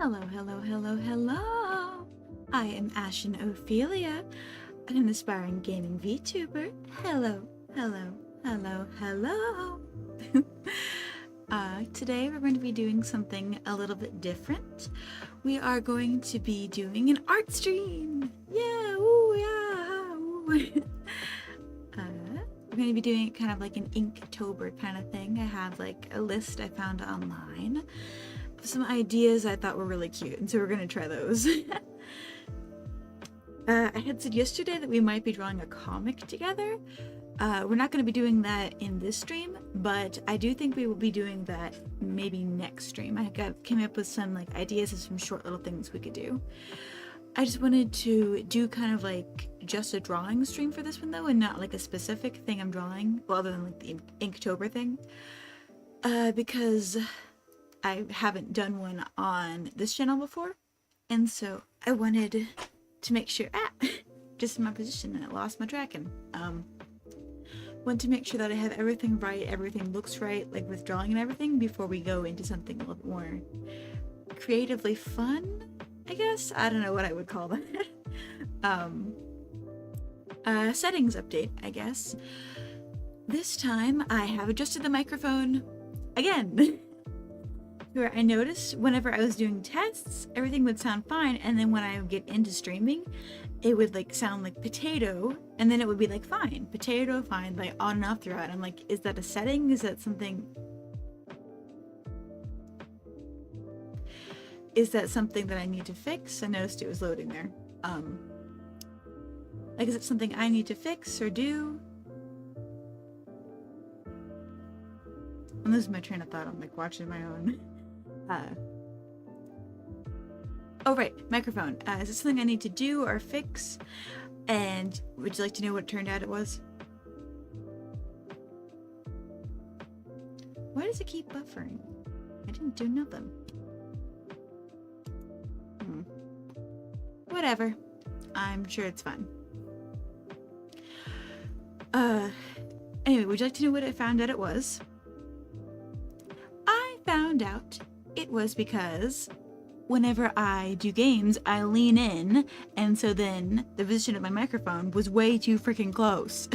Hello, hello, hello, hello! I am Ashen Ophelia, an aspiring gaming VTuber. Hello, hello, hello, hello! Today we're going to be doing something a little bit different. We are going to be doing an art stream! Yeah, ooh, yeah, ooh. We're going to be doing it kind of like an Inktober kind of thing. I have like a list I found online of some ideas I thought were really cute, and so we're going to try those. I had said yesterday that we might be drawing a comic together. We're not going to be doing that in this stream, but I do think we will be doing that maybe next stream. Came up with some like ideas of some short little things we could do. I just wanted to do kind of like just a drawing stream for this one though, and not like a specific thing I'm drawing, well, other than like the Inktober thing, because I haven't done one on this channel before, and so I wanted to make sure, just in my position, and I lost my tracking. Want to make sure that I have everything right, everything looks right, like with drawing and everything, before we go into something a little bit more creatively fun, I guess? I don't know what I would call that. Settings update, I guess. This time I have adjusted the microphone again. Where I noticed whenever I was doing tests, everything would sound fine, and then when I would get into streaming, it would like sound like potato, and then it would be like fine, potato, fine, like on and off throughout. I'm like, is that a setting? Is that something? Is that something that I need to fix? I noticed it was loading there. Like, is it something I need to fix or do? I'm losing my train of thought. I'm like watching my own. Oh right, microphone. Is it something I need to do or fix? And would you like to know what it turned out it was? Why does it keep buffering? I didn't do nothing. Whatever. I'm sure it's fun. Anyway, would you like to know what I found out it was? I found out it was because whenever I do games, I lean in, and so then the position of my microphone was way too freaking close.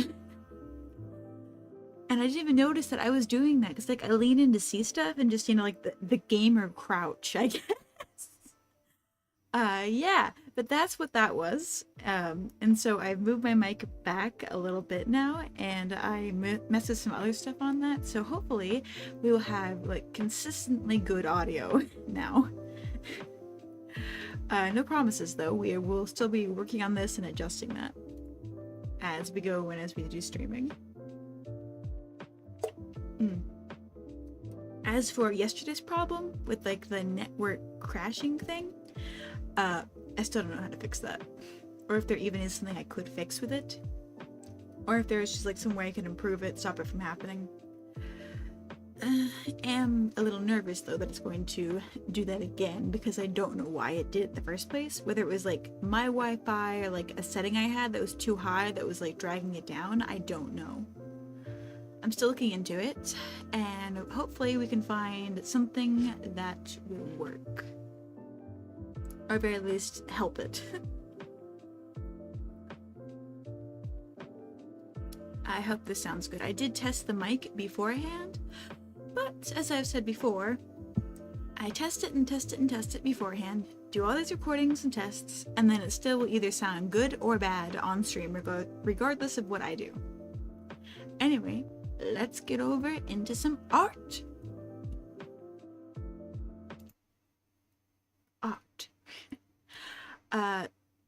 And I didn't even notice that I was doing that, because like I lean in to see stuff and just, you know, like the gamer crouch, I guess. Yeah, but that's what that was. And so I've moved my mic back a little bit now, and I messed with some other stuff on that, so hopefully we will have like consistently good audio now. No promises though. We will still be working on this and adjusting that as we go and as we do streaming. As for yesterday's problem with like the network crashing thing, I still don't know how to fix that, or if there even is something I could fix with it, or if there's just like some way I can improve it, stop it from happening. I am a little nervous though that it's going to do that again, because I don't know why it did it in the first place, whether it was like my Wi-Fi or like a setting I had that was too high that was like dragging it down. I don't know. I'm still looking into it, and hopefully we can find something that will work, or at very least help it. I hope this sounds good. I did test the mic beforehand, but as I've said before, I test it and test it and test it beforehand, do all these recordings and tests, and then it still will either sound good or bad on stream, regardless of what I do. Anyway, let's get over into some art.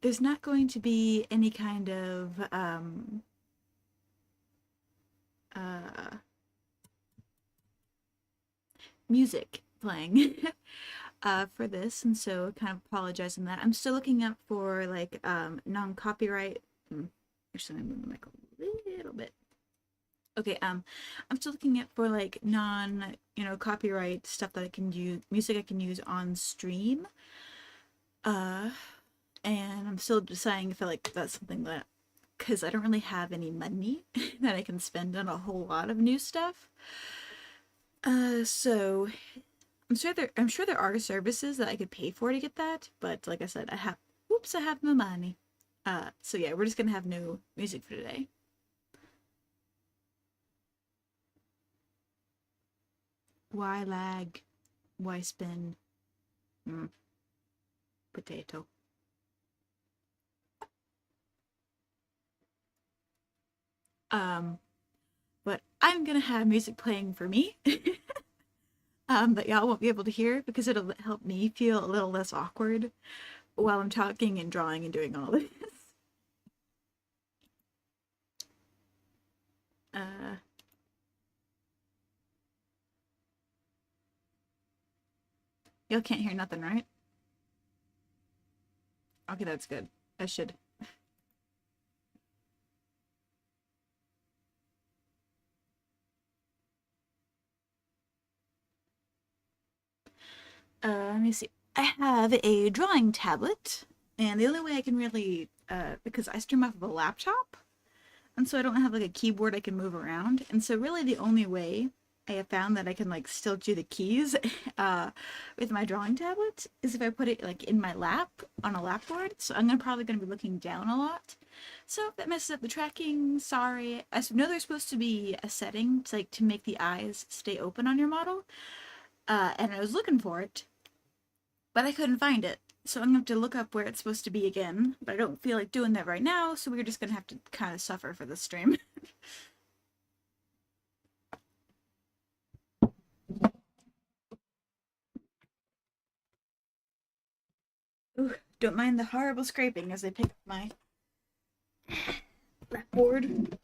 There's not going to be any kind of music playing for this, and so kind of apologizing that. I'm still looking up for like non-copyright. Actually, I'm moving the mic a little bit. Okay, I'm still looking at for like copyright stuff that I can use, music I can use on stream. And I'm still deciding if I like that's something that, because I don't really have any money that I can spend on a whole lot of new stuff. So I'm sure there are services that I could pay for to get that, but like I said, oops, I have no money. So yeah, we're just gonna have no music for today. Why lag? Why spin? Mm, potato. Um, but I'm gonna have music playing for me. That y'all won't be able to hear because it'll help me feel a little less awkward while I'm talking and drawing and doing all this. Uh, y'all can't hear nothing, right? Okay, that's good. I should. Let me see. I have a drawing tablet, and the only way I can really, because I stream off of a laptop, and so I don't have like a keyboard I can move around, and so really the only way I have found that I can like still do the keys, with my drawing tablet is if I put it like in my lap on a lap board. So probably gonna be looking down a lot. So if that messes up the tracking, sorry. I know there's supposed to be a setting to like to make the eyes stay open on your model, and I was looking for it, but I couldn't find it. So I'm gonna have to look up where it's supposed to be again, but I don't feel like doing that right now, so we're just gonna have to kind of suffer for this stream. Ooh, don't mind the horrible scraping as I pick up my blackboard.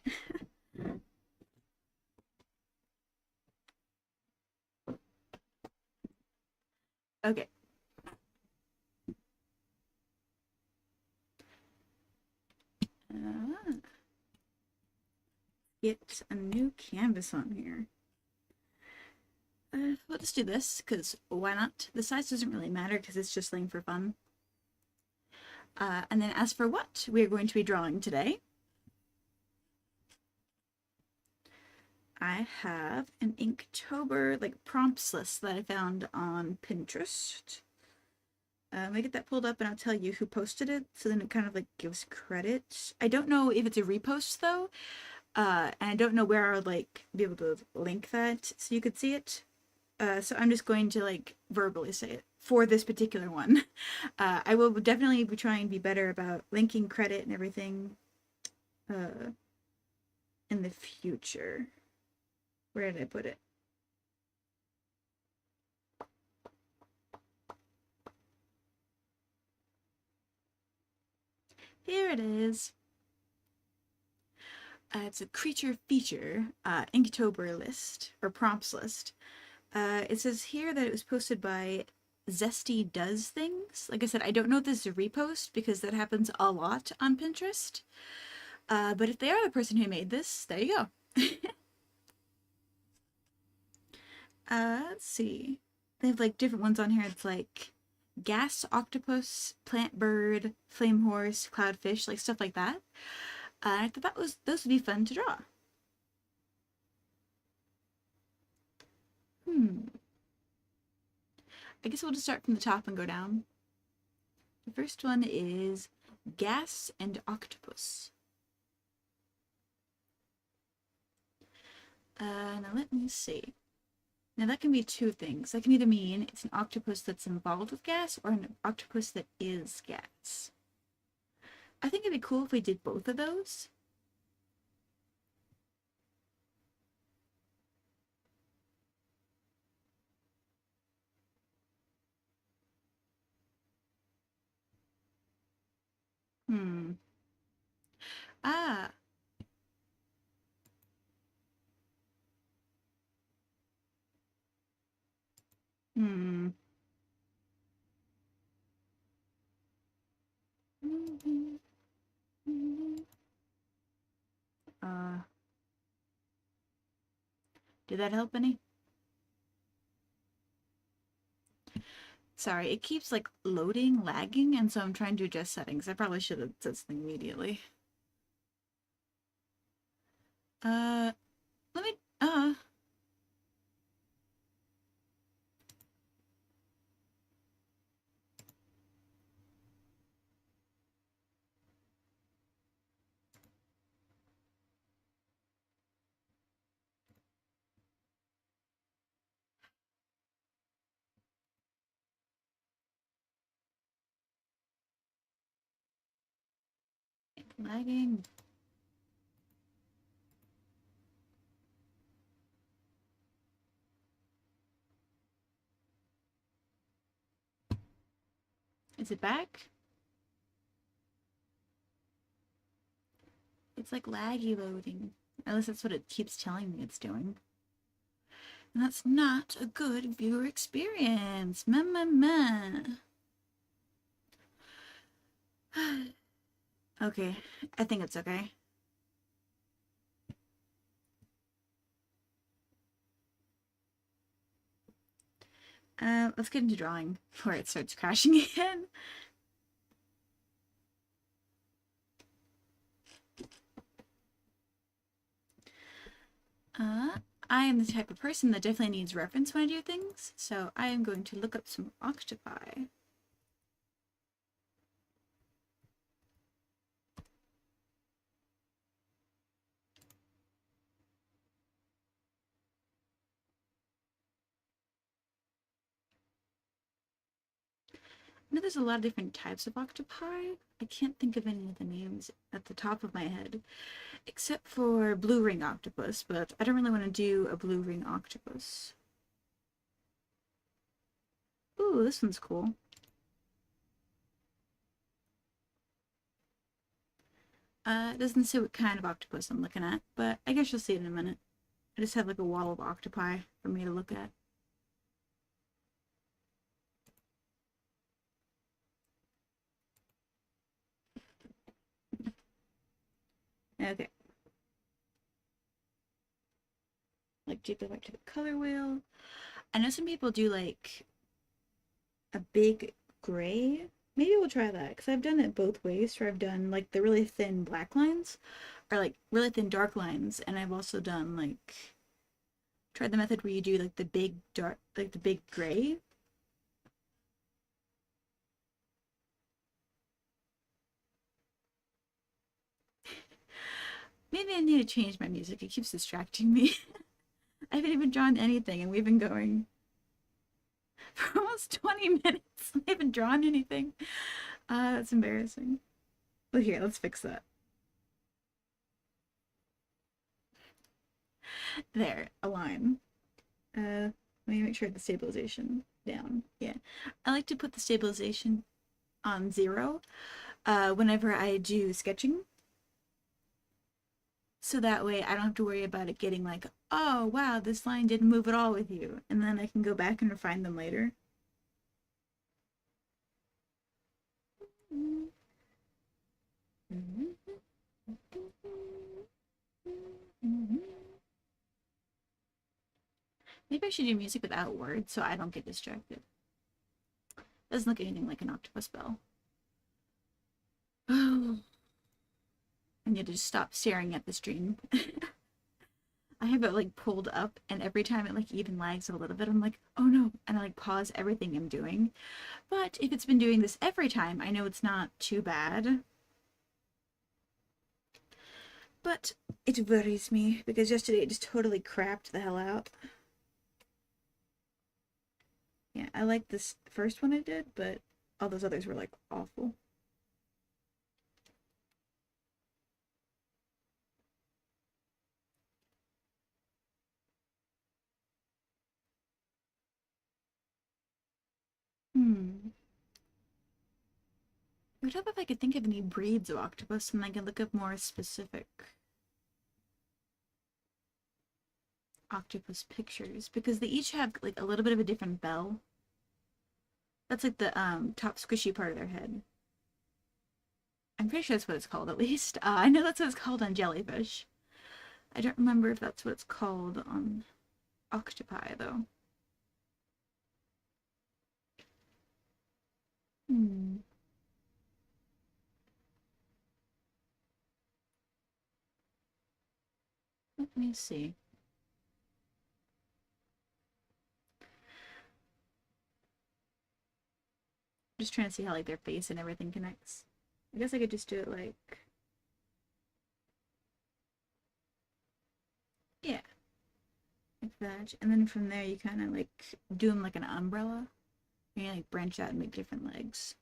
Okay. Uh, get a new canvas on here. Let's do this, because why not? The size doesn't really matter because it's just laying for fun. And then as for what we are going to be drawing today, I have an Inktober like prompts list that I found on Pinterest. I get that pulled up and I'll tell you who posted it, so then it kind of like gives credit. I don't know if it's a repost though, and I don't know where I would like be able to link that so you could see it. So I'm just going to like verbally say it for this particular one. I will definitely be trying to be better about linking credit and everything in the future. Where did I put it? Here it is. It's a creature feature Inktober list or prompts list. It says here that it was posted by Zesty Does Things. Like I said, I don't know if this is a repost because that happens a lot on Pinterest. But if they are the person who made this, there you go. Let's see. They have like different ones on here. It's like gas octopus, plant bird, flame horse, cloudfish, like stuff like that. I thought those would be fun to draw. Hmm. I guess we'll just start from the top and go down. The first one is gas and octopus. Now let me see. Now that can be two things. That can either mean it's an octopus that's involved with gas or an octopus that is gas. I think it'd be cool if we did both of those. Hmm. Ah. Hmm. Uh, did that help any? Sorry, it keeps like loading, lagging, and so I'm trying to adjust settings. I probably should have said something immediately. Let me, Lagging. Is it back? It's like laggy loading. At least that's what it keeps telling me it's doing. And that's not a good viewer experience. Okay, I think it's okay. Let's get into drawing before it starts crashing again. I am the type of person that definitely needs reference when I do things, so I am going to look up some octopi. I know there's a lot of different types of octopi. I can't think of any of the names at the top of my head, except for blue ring octopus, but I don't really want to do a blue ring octopus. Ooh, this one's cool. It doesn't say what kind of octopus I'm looking at, but I guess you'll see it in a minute. I just have like a wall of octopi for me to look at. Okay. Like to go back to the color wheel. I know some people do like a big gray. Maybe we'll try that because I've done it both ways. Where I've done like the really thin black lines or like really thin dark lines, and I've also done like tried the method where you do like the big dark, like the big gray. Maybe I need to change my music. It keeps distracting me. I haven't even drawn anything, and we've been going for almost 20 minutes. I haven't drawn anything. That's embarrassing. Well, here, let's fix that. There, a line. Let me make sure the stabilization down. Yeah. I like to put the stabilization on 0 whenever I do sketching. So that way I don't have to worry about it getting like, oh wow, this line didn't move at all with you. And then I can go back and refine them later. Maybe I should do music without words so I don't get distracted. Doesn't look anything like an octopus bell. Oh. I need to just stop staring at the stream. I have it like pulled up, and every time it like even lags a little bit, I'm like, oh no, and I like pause everything I'm doing. But if it's been doing this every time, I know it's not too bad. But it worries me because yesterday it just totally crapped the hell out. Yeah, I like this first one I did, but all those others were like awful. It would help if I could think of any breeds of octopus and I could look up more specific octopus pictures because they each have like a little bit of a different bell. That's like the top squishy part of their head. I'm pretty sure that's what it's called at least. I know that's what it's called on jellyfish. I don't remember if that's what it's called on octopi though. Let me see. Just trying to see how like their face and everything connects. I guess I could just do it like, yeah, like that. And then from there you kind of like do them like an umbrella. And you like branch out and make different legs.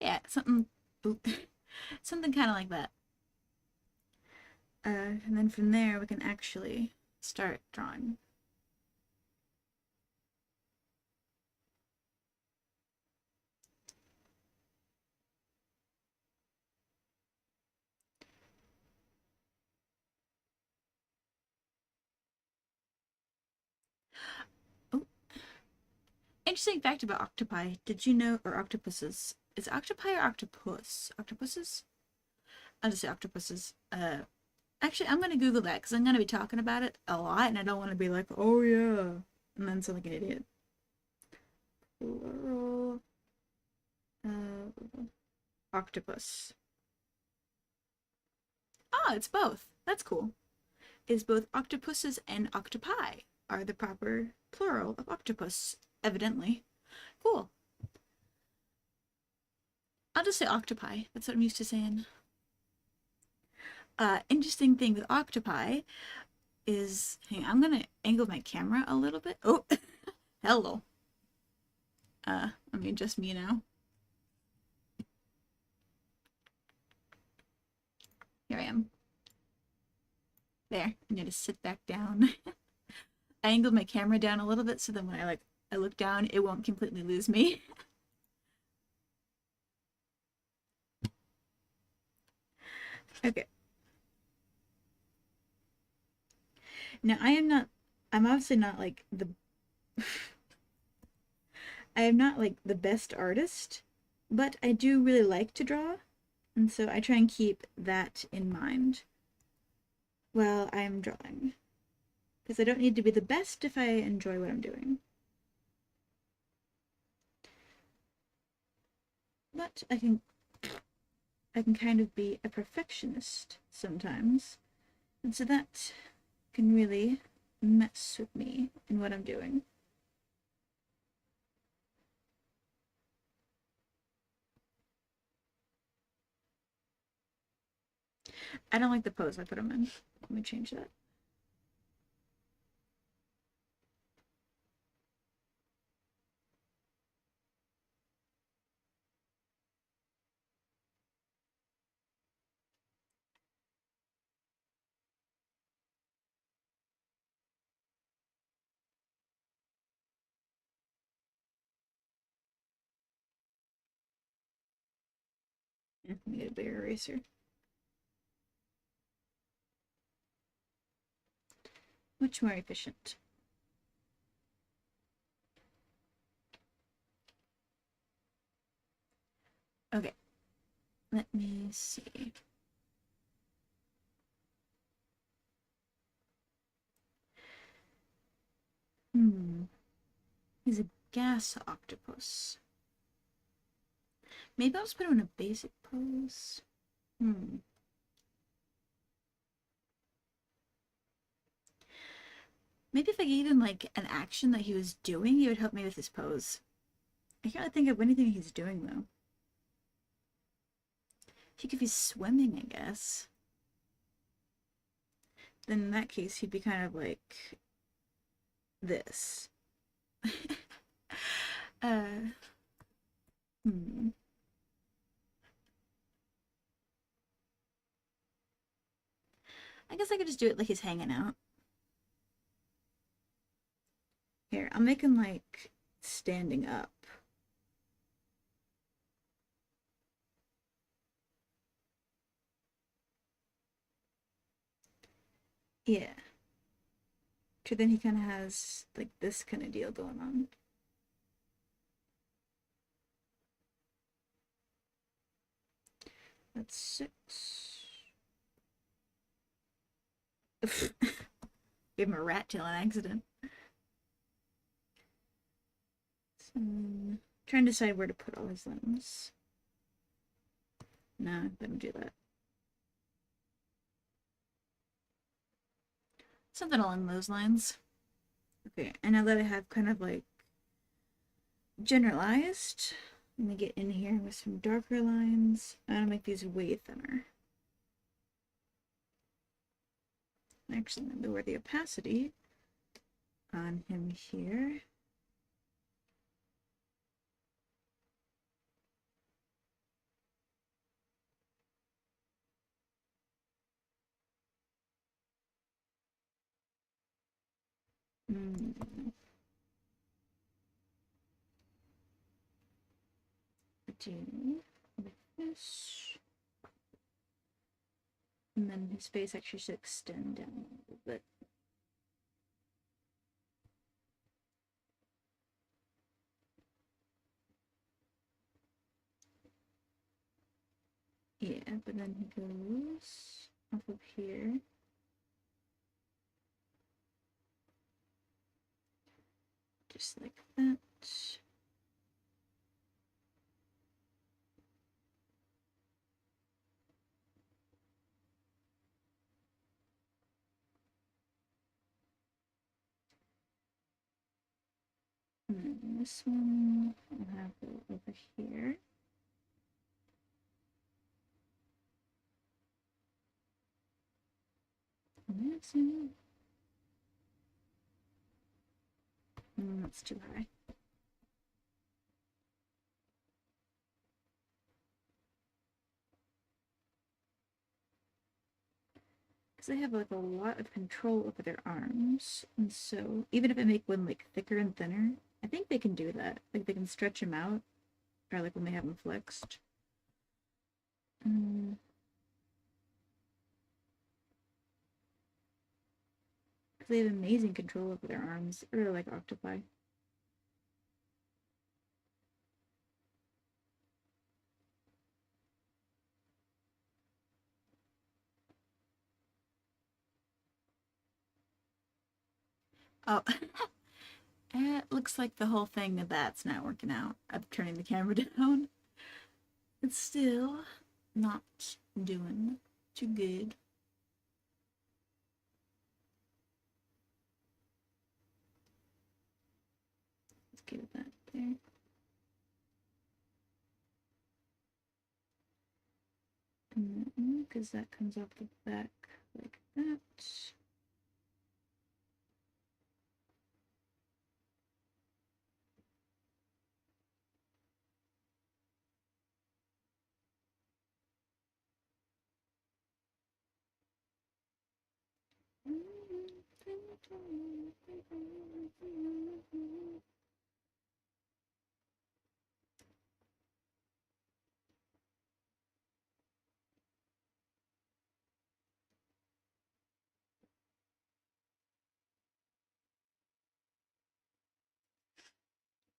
Yeah, something, oop, something kind of like that. And then from there we can actually start drawing. Oh, interesting fact about octopi. Did you know, or octopuses? Is it octopi or octopus? Octopuses? I'll just say octopuses. Actually, I'm gonna Google that because I'm gonna be talking about it a lot, and I don't want to be like, oh yeah, and then sound like an idiot. Plural, octopus. Oh, it's both. That's cool. Is both octopuses and octopi are the proper plural of octopus, evidently. Cool. I'll just say octopi. That's what I'm used to saying. Interesting thing with octopi is, hang on, I'm gonna angle my camera a little bit. Oh, hello. I mean, just me now. Here I am. There. I need to sit back down. I angled my camera down a little bit so then when I look down, it won't completely lose me. Okay. Now I'm obviously not like the I am not like the best artist, but I do really like to draw, and so I try and keep that in mind while I'm drawing. Because I don't need to be the best if I enjoy what I'm doing. But I can kind of be a perfectionist sometimes. And so that can really mess with me in what I'm doing. I don't like the pose I put him in. Let me change that. Let me get a bigger eraser. Much more efficient. Okay, let me see. He's a gas octopus. Maybe I'll just put him in a basic pose. Maybe if I gave him like an action that he was doing, he would help me with his pose. I can't think of anything he's doing though. He could be swimming, I guess. Then in that case, he'd be kind of like this. uh, hmm. I guess I could just do it like he's hanging out. Here, I'll make him like standing up. Yeah. So then he kind of has like this kind of deal going on. That's 6. Gave him a rat tail on accident. So, trying to decide where to put all his limbs. No, didn't do that. Something along those lines. Okay, and now that I have kind of like generalized, let me get in here with some darker lines. I'm gonna make these way thinner. Actually, I'm gonna lower the opacity on him here. Do like this. And then his face actually should extend down a little bit. Yeah, but then he goes off of here. Just like that. And then this one, I'll have it over here. And that's it. That's too high. Because they have like a lot of control over their arms, and so even if I make one like thicker and thinner, I think they can do that. Like they can stretch them out, or like when they have them flexed. Because they have amazing control over their arms. I really like octopi. Oh, it looks like the whole thing of that's not working out. I'm turning the camera down. It's still not doing too good. Let's get that there. Because that comes off the back like that.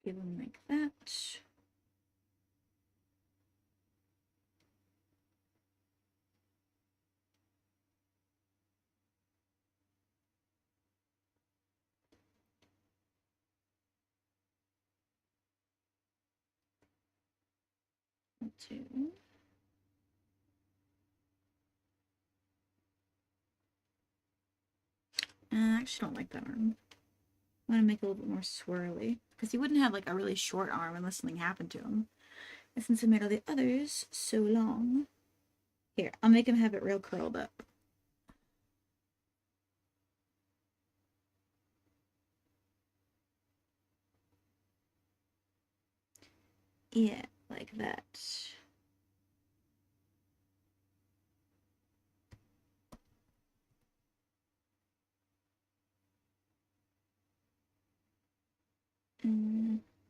Give them like that. Two. I actually don't like that arm. I want to make it a little bit more swirly because he wouldn't have like a really short arm unless something happened to him. And since I made all the others so long, here, I'll make him have it real curled up. Yeah, like that.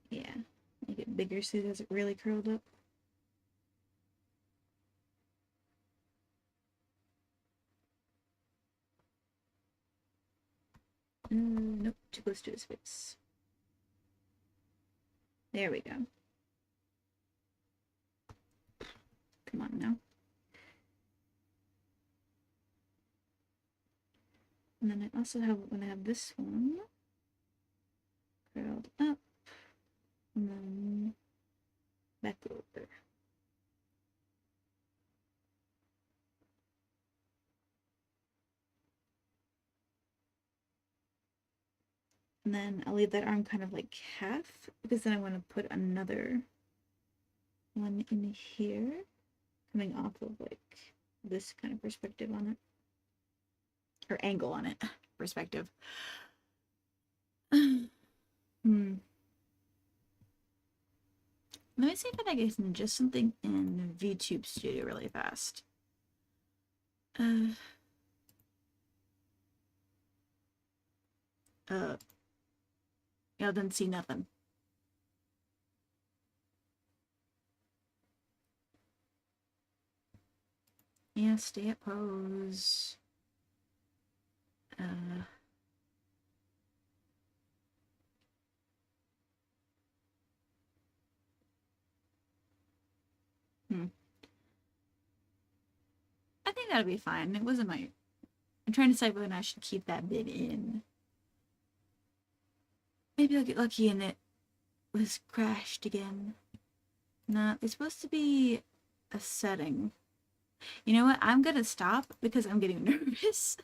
Yeah, make it bigger so it has it really curled up. Nope, too close to his face. There we go. Come on now. And then I also have, when I have this one curled up, and then back over. And then I'll leave that arm kind of like half, because then I want to put another one in here, coming off of like this kind of perspective on it. Or angle on it. Perspective. Let me see if I can just something in VTube Studio really fast. Y'all didn't see nothing. Yeah, stay at pose. Uh, hmm. I think that'll be fine. It wasn't my. I'm trying to decide whether or not I should keep that bit in. Maybe I'll get lucky and it was crashed again. Nah, it's supposed to be a setting. You know what? I'm gonna stop because I'm getting nervous.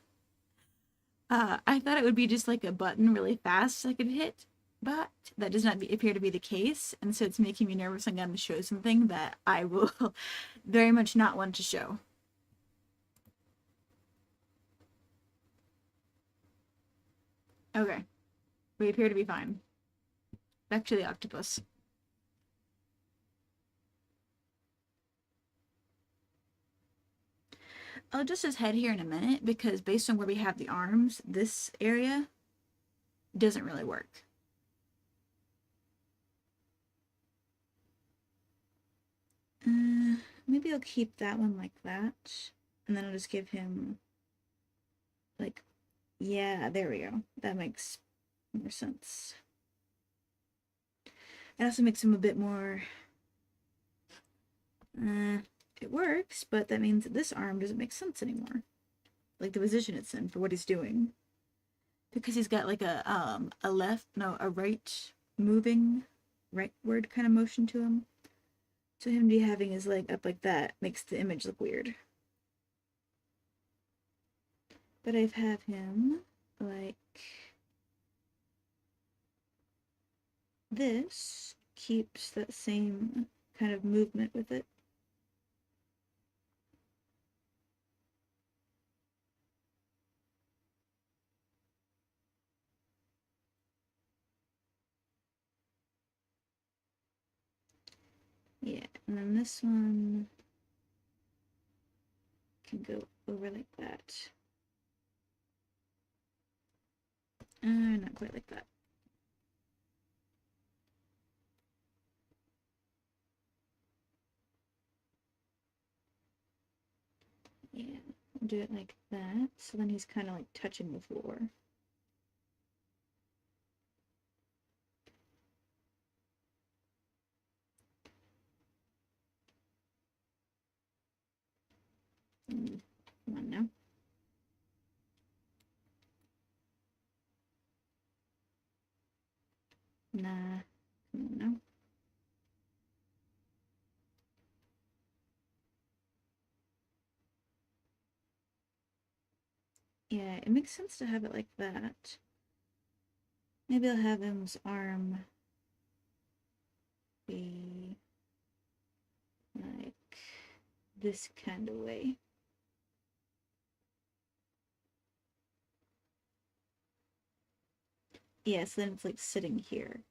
I thought it would be just like a button really fast I could hit, but that does not appear to be the case, and so it's making me nervous. I'm going to show something that I will very much not want to show. Okay, we appear to be fine. Back to the octopus. I'll adjust his head here in a minute because based on where we have the arms, this area doesn't really work. Maybe I'll keep that one like that, and then I'll just give him like, yeah, there we go. That makes more sense. It also makes him a bit more. It works, but that means that this arm doesn't make sense anymore. Like the position it's in for what he's doing, because he's got like a left, no, a right moving, rightward kind of motion to him. So him be having his leg up like that makes the image look weird. But I've had him like this, keeps that same kind of movement with it. Yeah, and then this one can go over like that. Not quite like that. Yeah, do it like that. So then he's kind of like touching the floor. Come on now. Nah, come on now. Yeah, it makes sense to have it like that. Maybe I'll have his arm be like this kind of way. Yeah, so then it's like sitting here.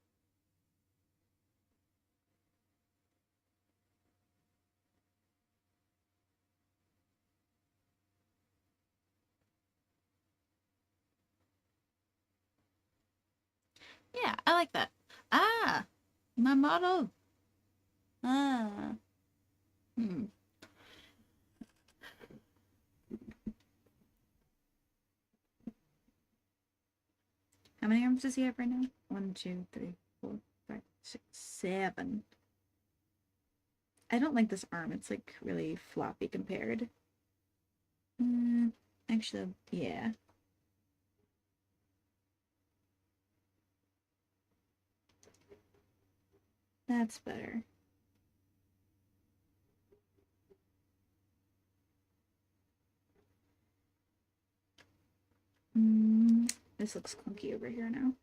Yeah, I like that. Ah, my model. Ah. Hmm. How many arms does he have right now? 1, 2, 3, 4, 5, 6, 7. I don't like this arm. It's like really floppy compared. Actually, yeah. That's better. This looks clunky over here now.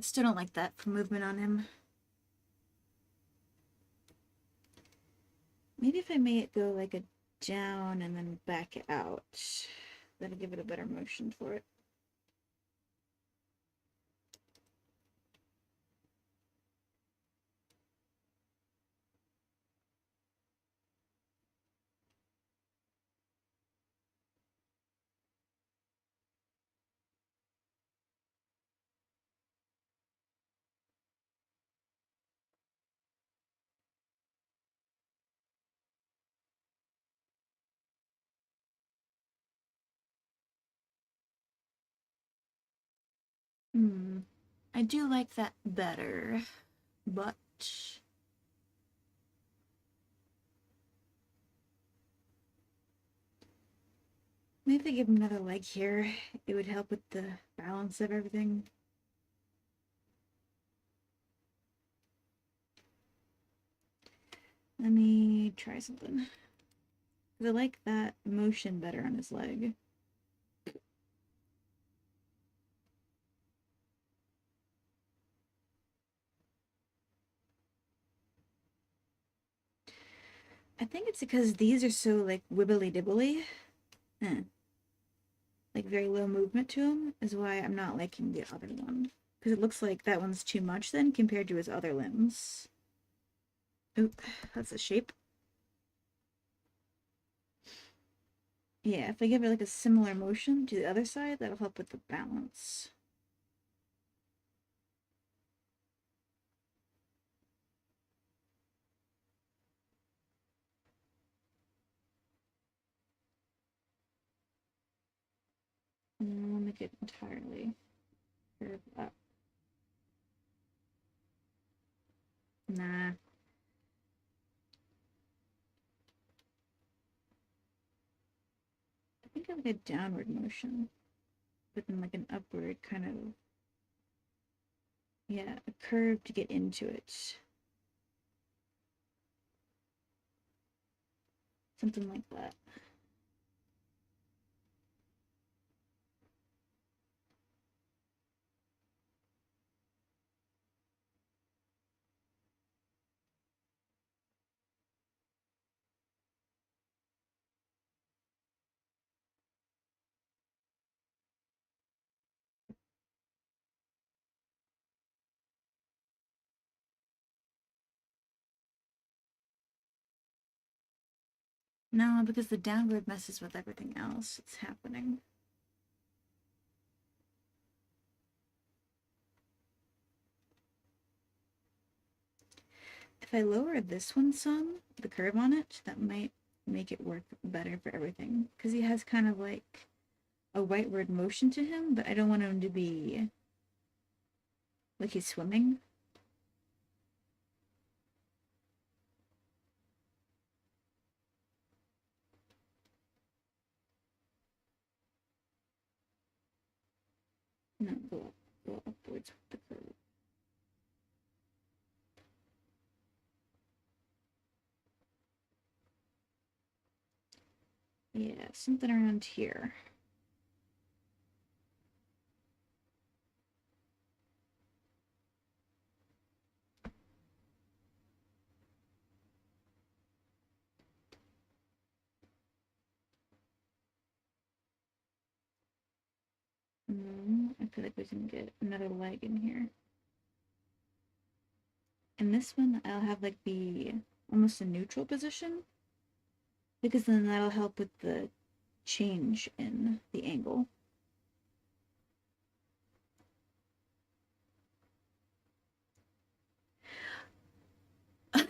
Still don't like that for movement on him. Maybe if I made it go like a down and then back it out, that'll give it a better motion for it. I do like that better, but maybe if I give him another leg here, it would help with the balance of everything. Let me try something. Because I like that motion better on his leg. I think it's because these are so like wibbly dibbly. Like very low movement to them is why I'm not liking the other one. Because it looks like that one's too much then compared to his other limbs. Oop, that's a shape. Yeah, if I give it like a similar motion to the other side, that'll help with the balance. And I'll make it entirely curve up. Nah. I think I like a downward motion, but then like an upward kind of, yeah, a curve to get into it. Something like that. No, because the downward messes with everything else that's happening. If I lower this one some, the curve on it, that might make it work better for everything. Because he has kind of like a rightward motion to him, but I don't want him to be like he's swimming. No, go upwards with the curve. Yeah, something around here. I feel like we can get another leg in here. And this one, I'll have like the almost a neutral position because then that'll help with the change in the angle. Is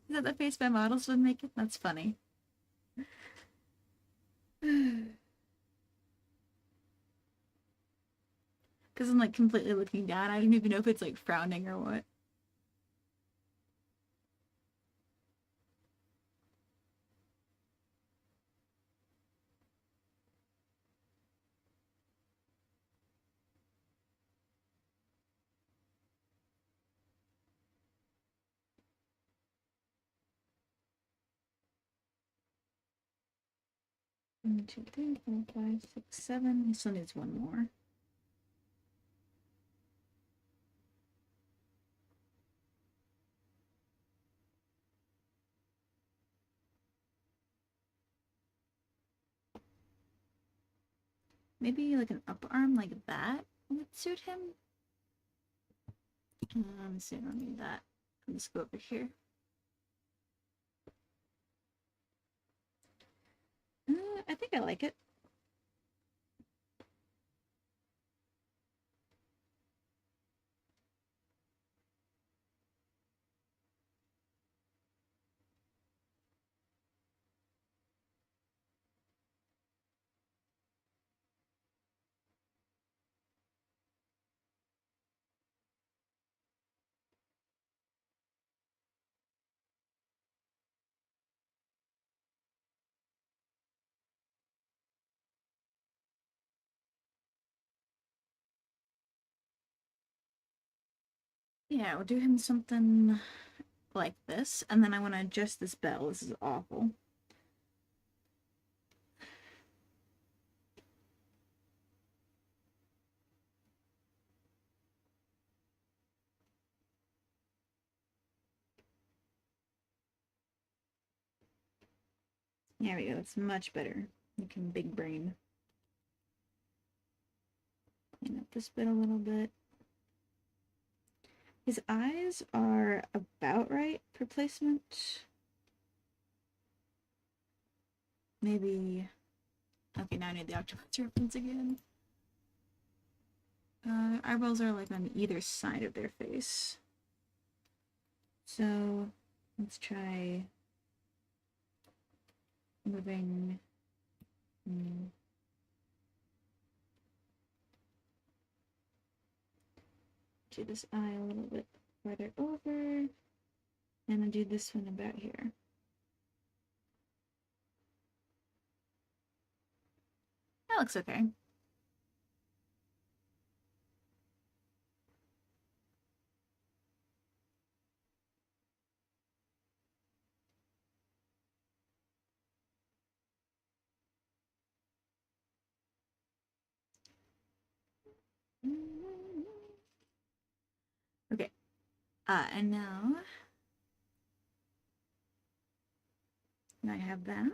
that the face my models would make it? That's funny. Because I'm like completely looking down. I don't even know if it's like frowning or what. One, two, three, four, five, six, seven. He still needs one more. maybe like an upper arm like that would suit him. Let me see, I don't need that. Let's go over here. I think I like it. Yeah, we'll do him something like this, and then I want to adjust this bell. This is awful. There we go, that's much better. Looking big brain. Clean up this bit a little bit. His eyes are about right for placement. Maybe... Okay, now I need the octopus reference again. Eyebrows are like on either side of their face. So, let's try moving... do this eye a little bit farther over, and then do this one about here. That looks okay. Okay. And now I have that.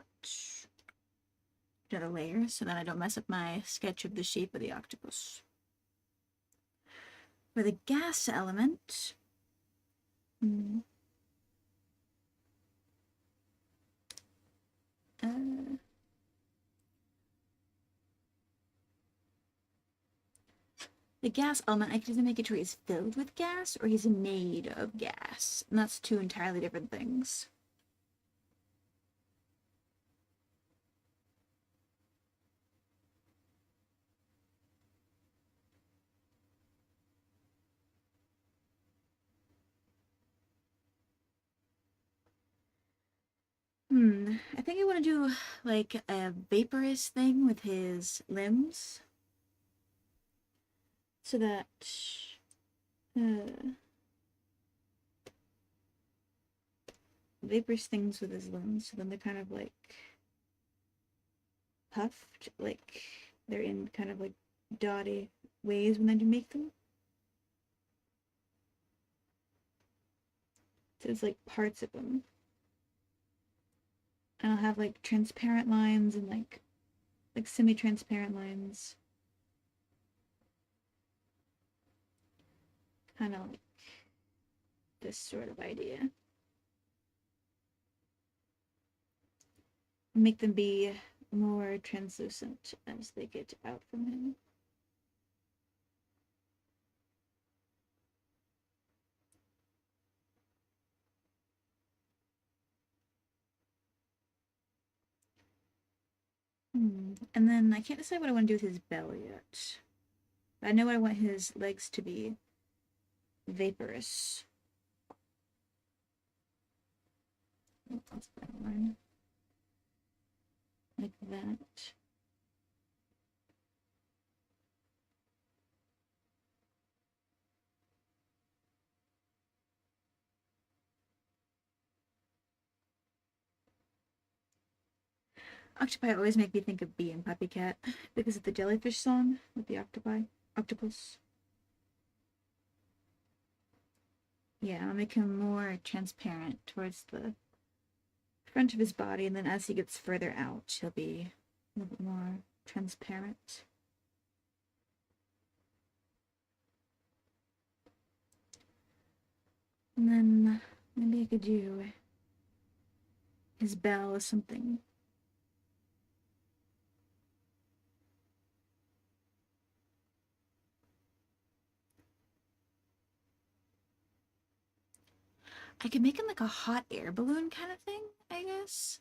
Another layer so that I don't mess up my sketch of the shape of the octopus. For the gas element, the gas element, I can either make it where he's filled with gas or he's made of gas. And that's two entirely different things. I think I want to do like a vaporous thing with his limbs. So that vaporous things with his limbs, so then they're kind of like puffed, like they're in kind of like dotty ways when I do make them. So it's like parts of them. And I'll have like transparent lines and like semi-transparent lines. Kind of like this sort of idea. Make them be more translucent as they get out from him. And then I can't decide what I want to do with his belly yet. But I know I want his legs to be vaporous. That's that one. Like that. Octopi always make me think of Bee and Puppy Cat because of the jellyfish song with the octopus. Yeah, I'll make him more transparent towards the front of his body, and then as he gets further out, he'll be a little bit more transparent. And then maybe I could do his bell or something. I could make him like a hot air balloon kind of thing, I guess.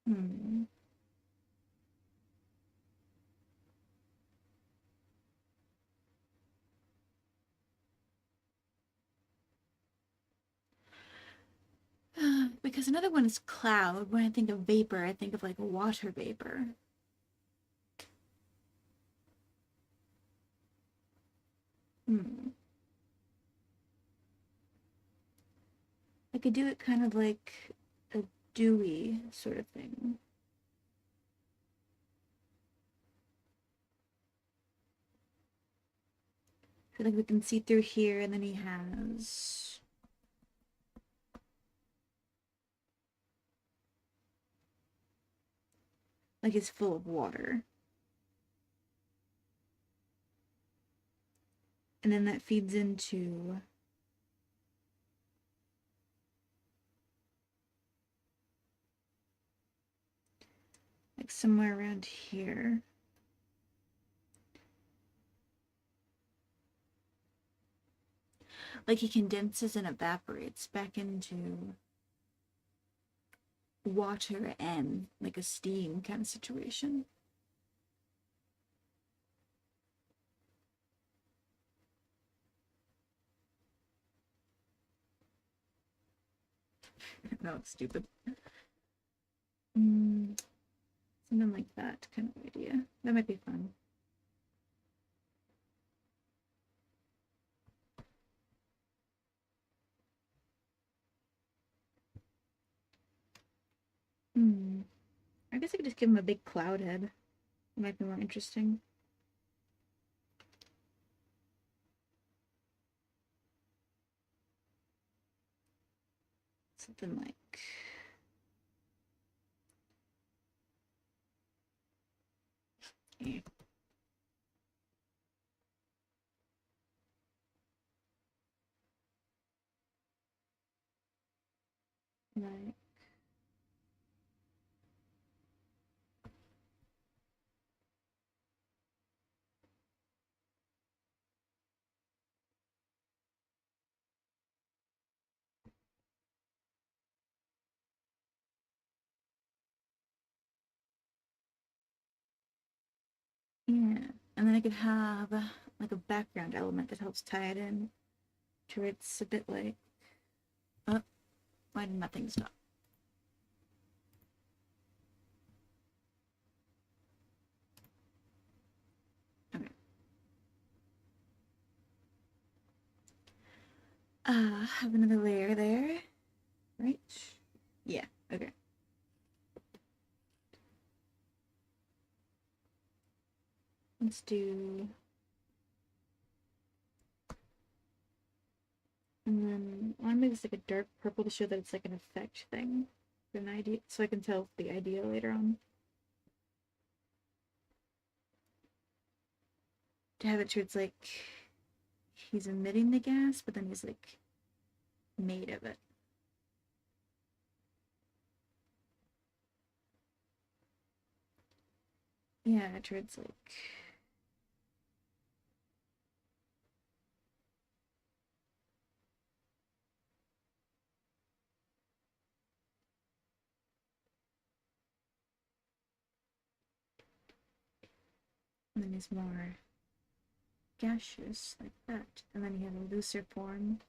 Hmm. Because another one is cloud. When I think of vapor, I think of like water vapor. Hmm. I could do it kind of like a dewy sort of thing. I feel like we can see through here, and then he has like it's full of water. And then that feeds into like somewhere around here. Like he condenses and evaporates back into water and like a steam kind of situation. No, it's stupid. Mm, something like that kind of idea. That might be fun. Hmm. I guess I could just give him a big cloud head. It might be more interesting. Something like yeah. Like yeah. And then I could have like a background element that helps tie it in to where it's a bit like oh, why did nothing stop? Okay. Have another layer there. Right? Yeah, okay. Let's do and then I want to make this like a dark purple to show that it's like an effect thing. An idea so I can tell the idea later on. To have it to it's like he's emitting the gas, but then he's like made of it. Yeah, to it's like and then he's more gaseous like that. And then you have a looser form.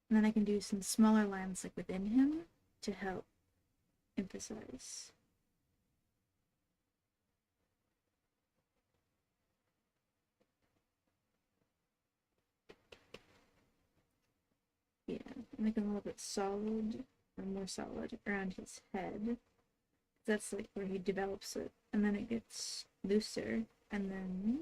And then I can do some smaller lines like within him to help emphasize. Yeah, make him a little bit solid or more solid around his head. That's like where he develops it, and then it gets looser And then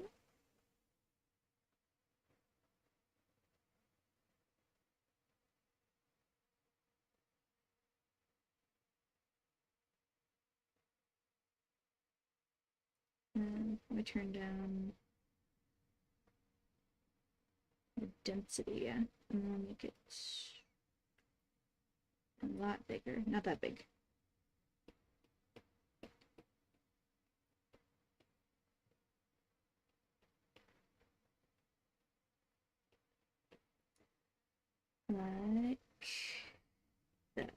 we turn down the density, yeah, and then make it a lot bigger. Not that big. Like that.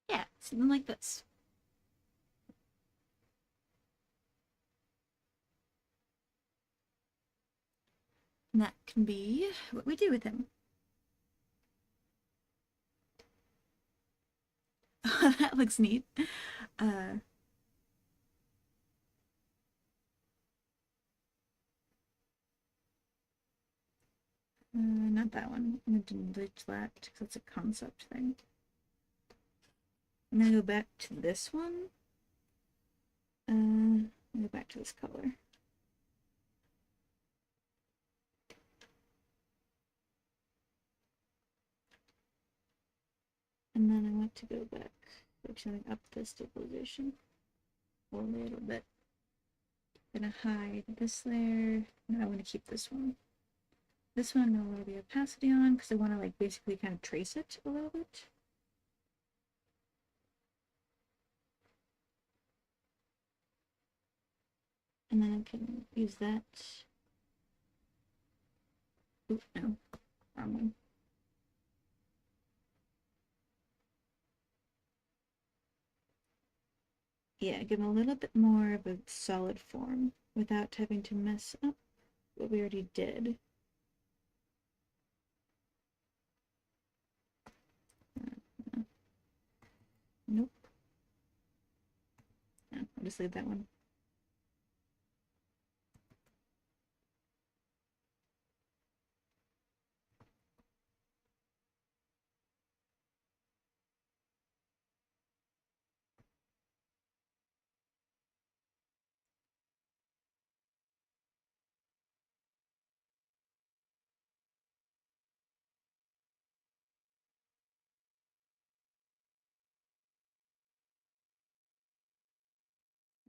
Yeah, something like this. And that can be what we do with him. That looks neat. Uh, Not that one. I'm gonna delete that because it's a concept thing. I'm gonna go back to this one. Go back to this color. And then I want to go back, actually up the stabilization a little bit. I'm gonna hide this layer. No, I want to keep this one. This one I'm gonna lower the opacity on because I want to like basically kind of trace it a little bit. And then I can use that. Oop, no, wrong one. Yeah, give them a little bit more of a solid form without having to mess up what we already did. Nope. No, I'll just leave that one.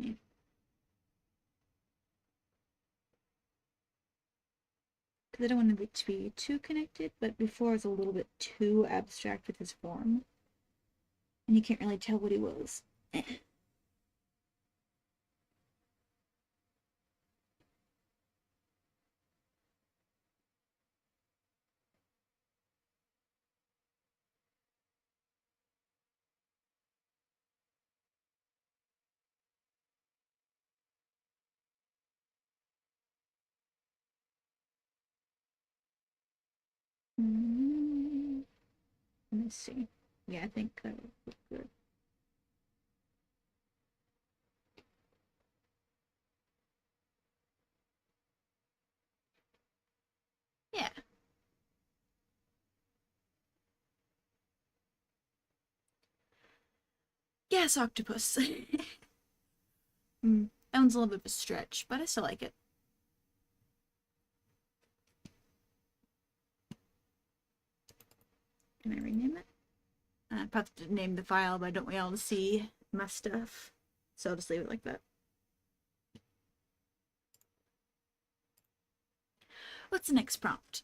Yeah. Because I don't want it to be too connected, but before it was a little bit too abstract with his form. And you can't really tell what he was. Mm, let me see. Yeah, I think that would look good. Yeah. Yes, octopus. That one's a little bit of a stretch, but I still like it. Can I rename it? I probably have to name the file, but I don't want y'all to see my stuff. So I'll just leave it like that. What's the next prompt?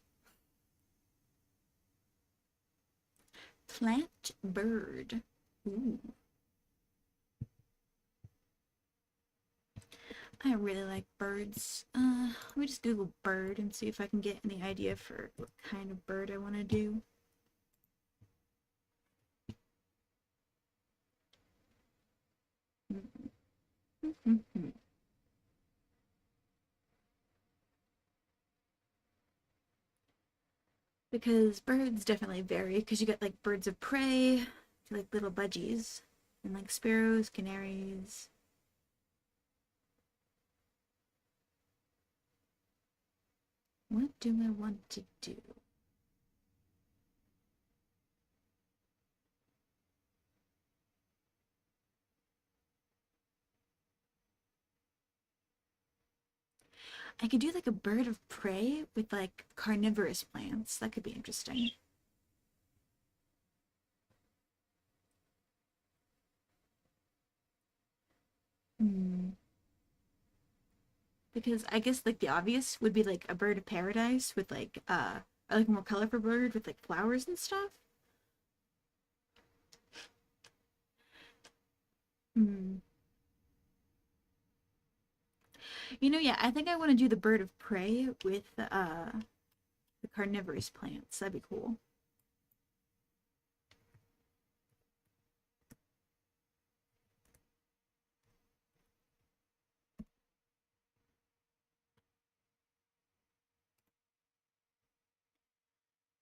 Plant bird. Ooh. I really like birds. Let me just Google bird and see if I can get any idea for what kind of bird I want to do. Because birds definitely vary, because you got like birds of prey, like little budgies, and like sparrows, canaries. What do I want to do? I could do like a bird of prey with like carnivorous plants. That could be interesting. Hmm. Because I guess like the obvious would be like a bird of paradise with like a more colorful bird with like flowers and stuff. Hmm. Yeah, I think I want to do the bird of prey with the carnivorous plants. That'd be cool.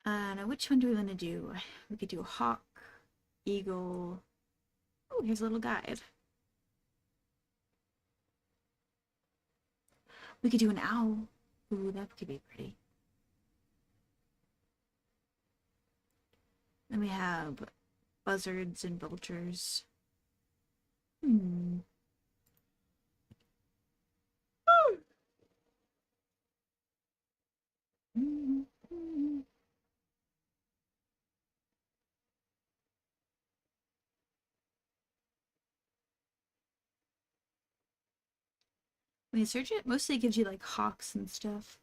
Now which one do we want to do? We could do a hawk, eagle. Oh, here's a little guide. We could do an owl. Ooh, that could be pretty. Then we have buzzards and vultures. Hmm. When you search it, mostly it gives you like hawks and stuff.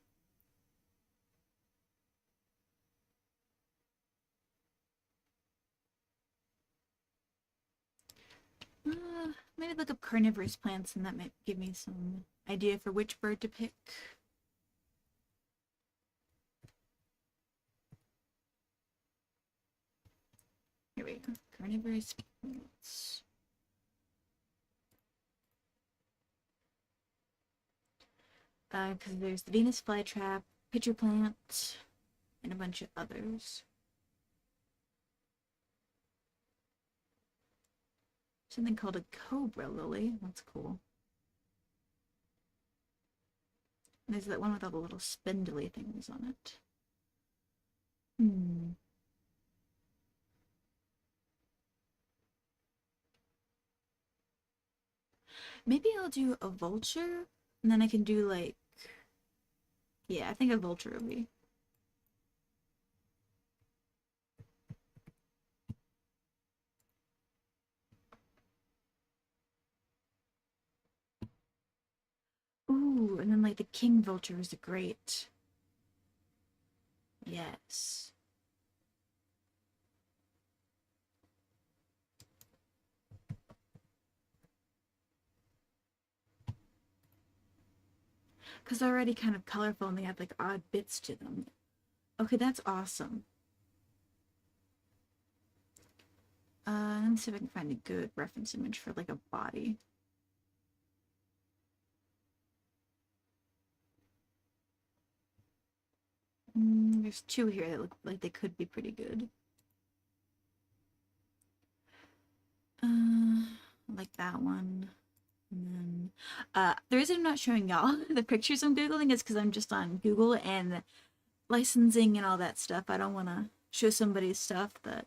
Maybe look up carnivorous plants and that might give me some idea for which bird to pick. Here we go. Carnivorous plants. Because there's the Venus flytrap, pitcher plant, and a bunch of others. Something called a cobra lily. That's cool. And there's that one with all the little spindly things on it. Hmm. Maybe I'll do a vulture, and then I can do like, yeah, I think a vulture would be. Ooh, and then like the king vulture is great. Yes. Because they're already kind of colorful and they have like odd bits to them. Okay, that's awesome. Let me see if I can find a good reference image for like a body. There's two here that look like they could be pretty good. Like that one. And then, the reason I'm not showing y'all the pictures I'm Googling is because I'm just on Google and licensing and all that stuff. I don't want to show somebody stuff that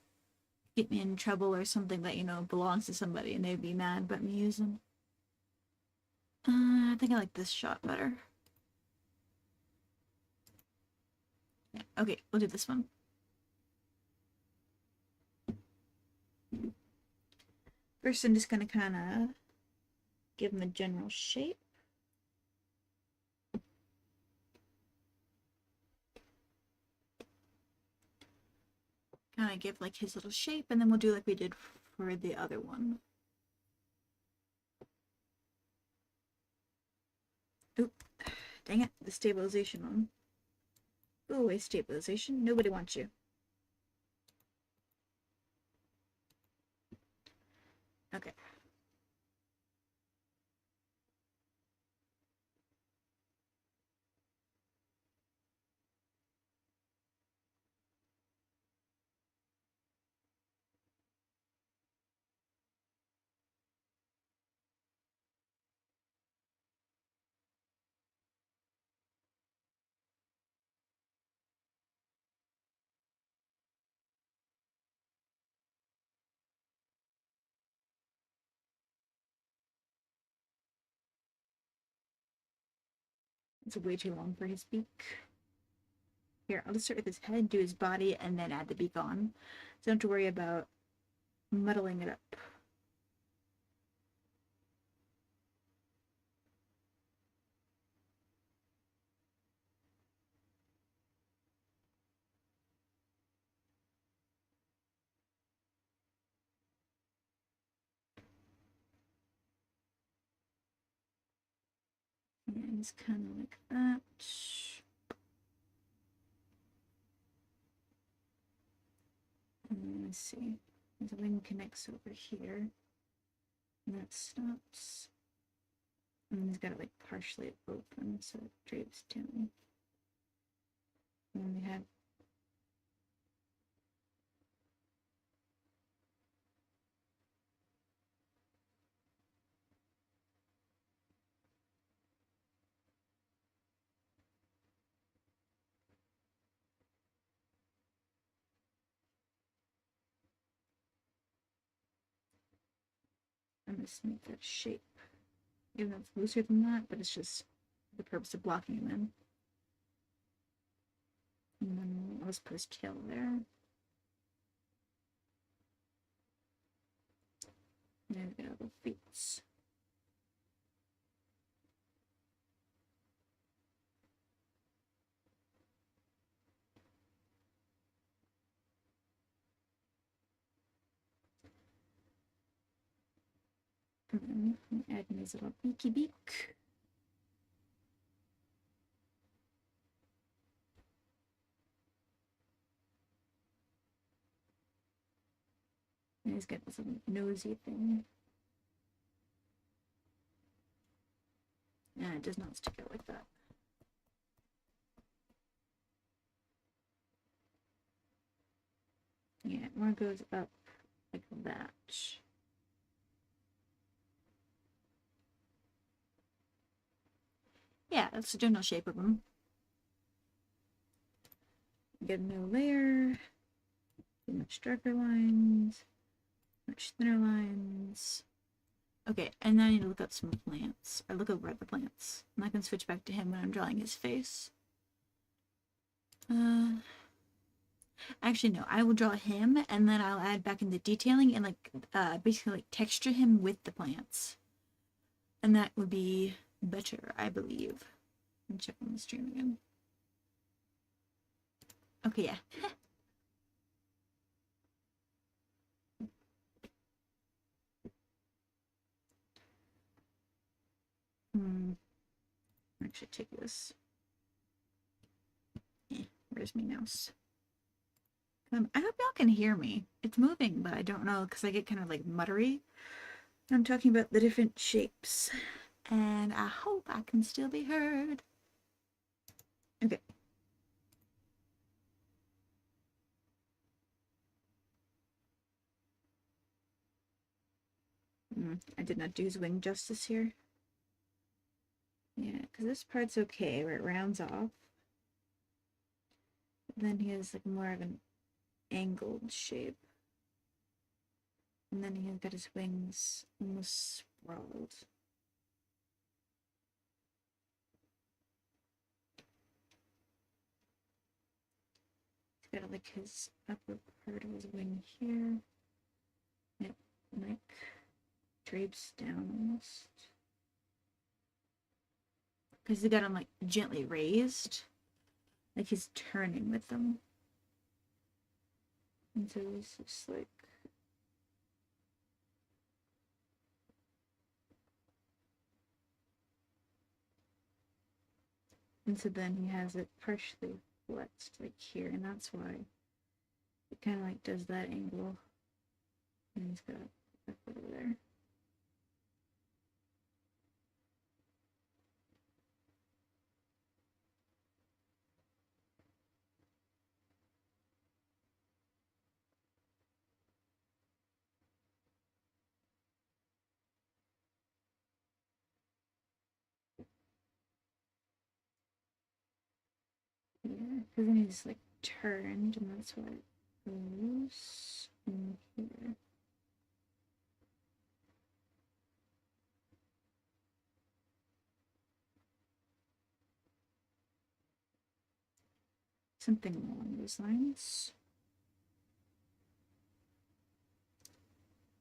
get me in trouble or something that, belongs to somebody and they'd be mad about me using. I think I like this shot better. Yeah, okay, we'll do this one. First, I'm just gonna kind of give him a general shape. Kind of give like his little shape, and then we'll do like we did for the other one. Oop, dang it, the stabilization one. Go away, stabilization. Nobody wants you. Okay. It's way too long for his beak. Here, I'll just start with his head, do his body, and then add the beak on. So don't have to worry about muddling it up. And it's kind of like that. And let's see. The wing connects over here. And that stops. And he's got it like partially open, so it drapes down. And then we have I'm just make that shape. Even though it's looser than that, but it's just for the purpose of blocking him in. And then I'll just put his tail there. And then we've got the feet. And then I'm adding his little beaky beak. And he's got this little nosy thing. And it does not stick out like that. Yeah, more goes up like that. Yeah, that's the general shape of them. Get a new layer. Much darker lines. Much thinner lines. Okay, and then I need to look up some plants. Or look over at the plants. And I can switch back to him when I'm drawing his face. Actually, no. I will draw him, and then I'll add back in the detailing and basically like texture him with the plants. And that would be better, I believe. Let me check on the stream again. Okay, yeah. Actually take this. Where's my mouse? I hope y'all can hear me. It's moving, but I don't know because I get kind of like muttery. I'm talking about the different shapes. And I hope I can still be heard. Okay. I did not do his wing justice here. Yeah, because this part's okay where it rounds off. Then he has like more of an angled shape. And then he's got his wings almost sprawled. He's got like his upper part of his wing here. It like drapes down almost. Because he got them like gently raised. Like he's turning with them. And so it's just like and so then he has it partially flexed like here, and that's why it kind of like does that angle. And he's got it over there. Yeah, because then he's like turned, and that's why it goes in here. Something along those lines.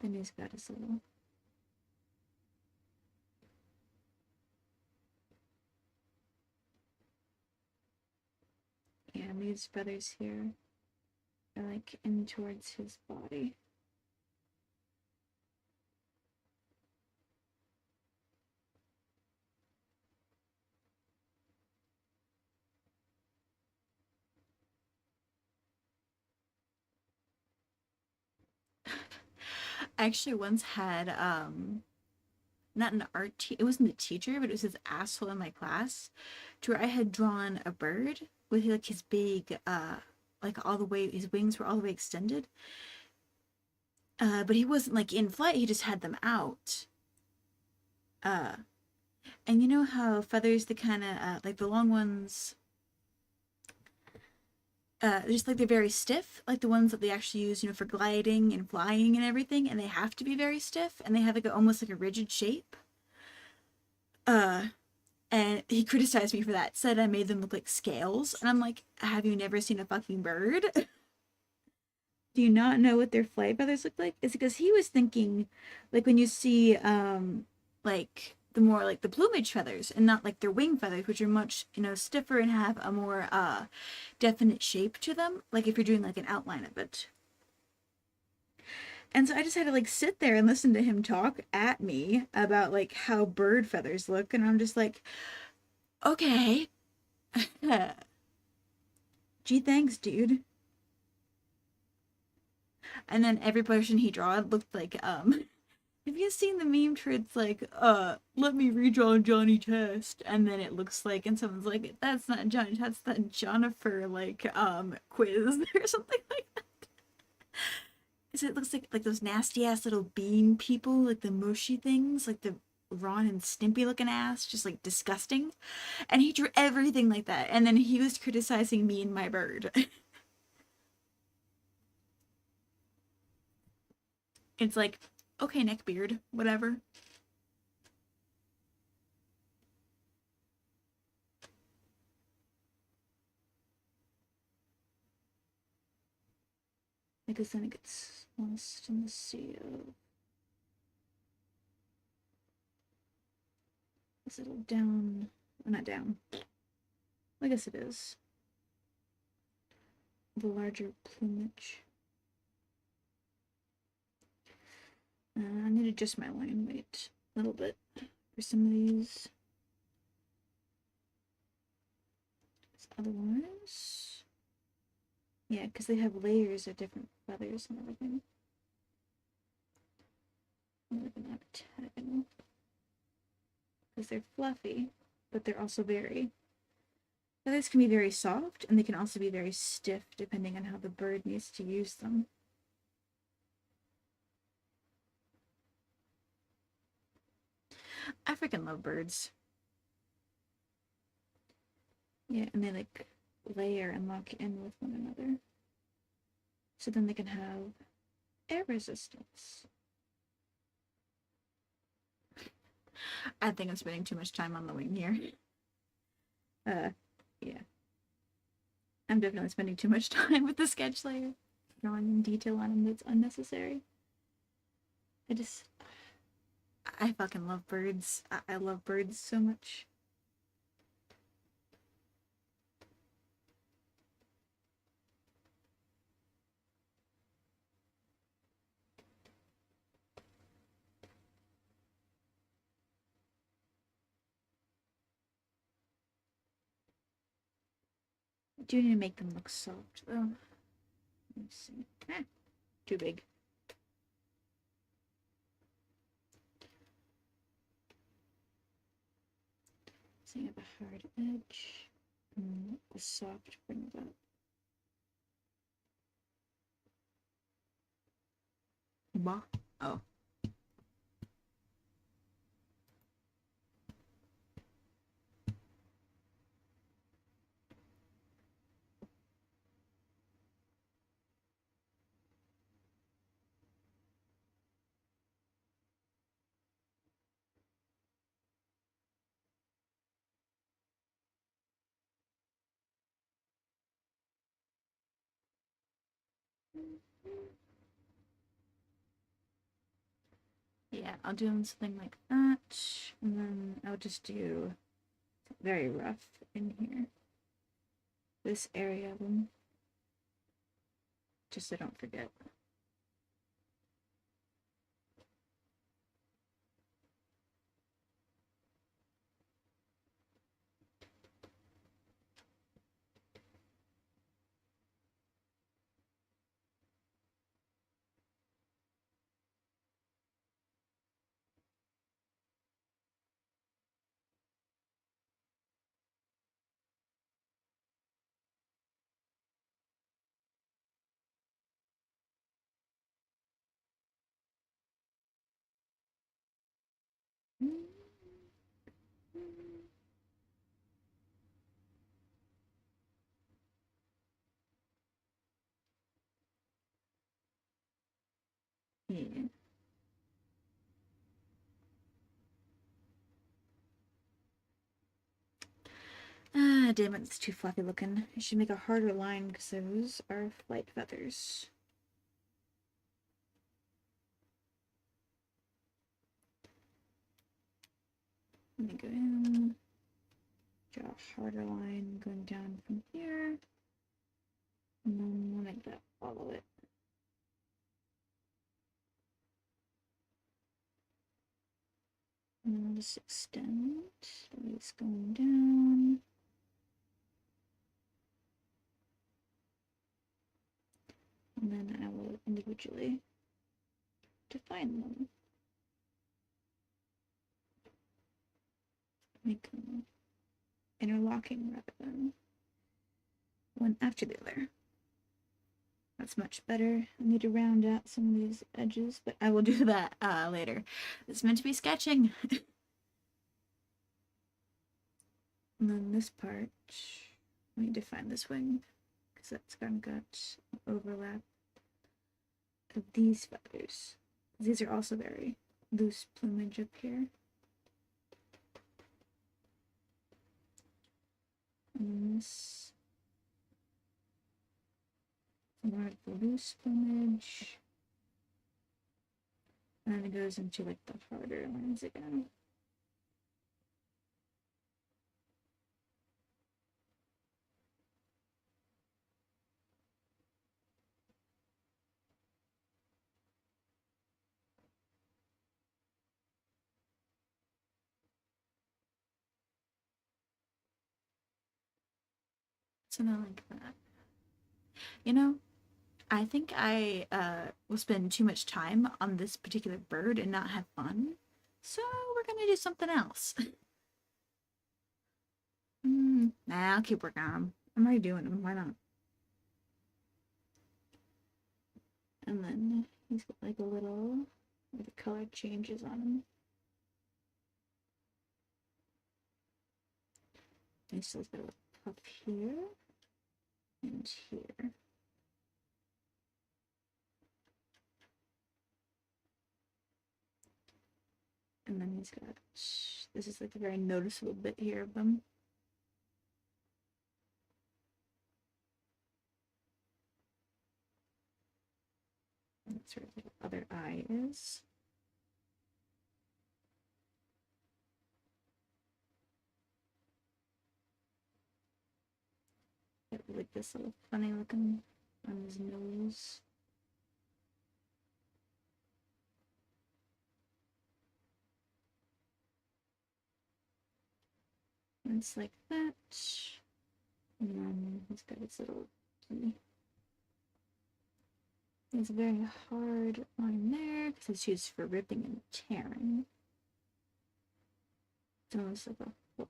Then he's got his little. Yeah, these feathers here are like in towards his body. I actually once had not an it wasn't the teacher, but it was his asshole in my class, to where I had drawn a bird with like his big like all the way his wings were all the way extended. But he wasn't like in flight, he just had them out. Uh and you know how feathers the kind of like the long ones just like they're very stiff, like the ones that they actually use, you know, for gliding and flying and everything, and they have to be very stiff and they have like almost like a rigid shape. Uh and he criticized me for that, said I made them look like scales, and I'm like, have you never seen a fucking bird? Do you not know what their flight feathers look like? It's because he was thinking like when you see like the more like the plumage feathers and not like their wing feathers, which are much, you know, stiffer and have a more definite shape to them, like if you're doing like an outline of it. And so I just had to like sit there and listen to him talk at me about like how bird feathers look, and I'm just like, okay. Gee, thanks, dude. And then every person he drew looked like have you seen the meme where it's like, let me redraw Johnny Test, and then it looks like, and someone's like, that's not Johnny Test, that's Jennifer, like, quiz or something like that. So it looks like those nasty ass little bean people, like the mushy things, like the Ron and Stimpy looking ass, just like disgusting. And he drew everything like that, and then he was criticizing me and my bird. It's like, okay, neckbeard, whatever. Because then it gets lost in the sea of this little down, well, not down. I guess it is. The larger plumage. I need to adjust my line weight a little bit for some of these. Otherwise, yeah, because they have layers of different feathers and everything. I'm looking at octagonal because they're fluffy, but they're also very. Feathers can be very soft, and they can also be very stiff depending on how the bird needs to use them. I freaking love birds. Yeah, and they like layer and lock in with one another. So then they can have air resistance. I think I'm spending too much time on the wing here. Yeah. I'm definitely spending too much time with the sketch layer. Drawing in detail on them that's unnecessary. I fucking love birds. I love birds so much. I do need to make them look soft though. Let me see. Too big. So you have a hard edge. A soft bring it up. Bah. Oh. I'll do something like that, and then I'll just do very rough in here. This area of them, just so I don't forget. Yeah. Ah, damn it, it's too fluffy looking. I should make a harder line because those are flight feathers. Let me go in, draw a harder line going down from here, and then we'll make that follow it. And I'll just extend, it's going down. And then I will individually define them. Make them interlocking rather than one after the other. That's much better. I need to round out some of these edges, but I will do that later. It's meant to be sketching. And then this part, let me define this wing, because that's kind of got overlap of these feathers. These are also very loose plumage up here. And this more of the loose plumage. And then it goes into like the harder lines again. Something like that. You know, I think I will spend too much time on this particular bird and not have fun. So we're gonna do something else. Nah, I'll keep working on them. I'm already doing them. Why not? And then he's got like a little where the color changes on him. And still got a puff here and here. And then he's got, this is like a very noticeable bit here of them. And that's where the other eye is. Got like this little funny looking on his nose. And it's like that. And then he's got his little key. There's a very hard line there because it's used for ripping and tearing. It's almost like a hook.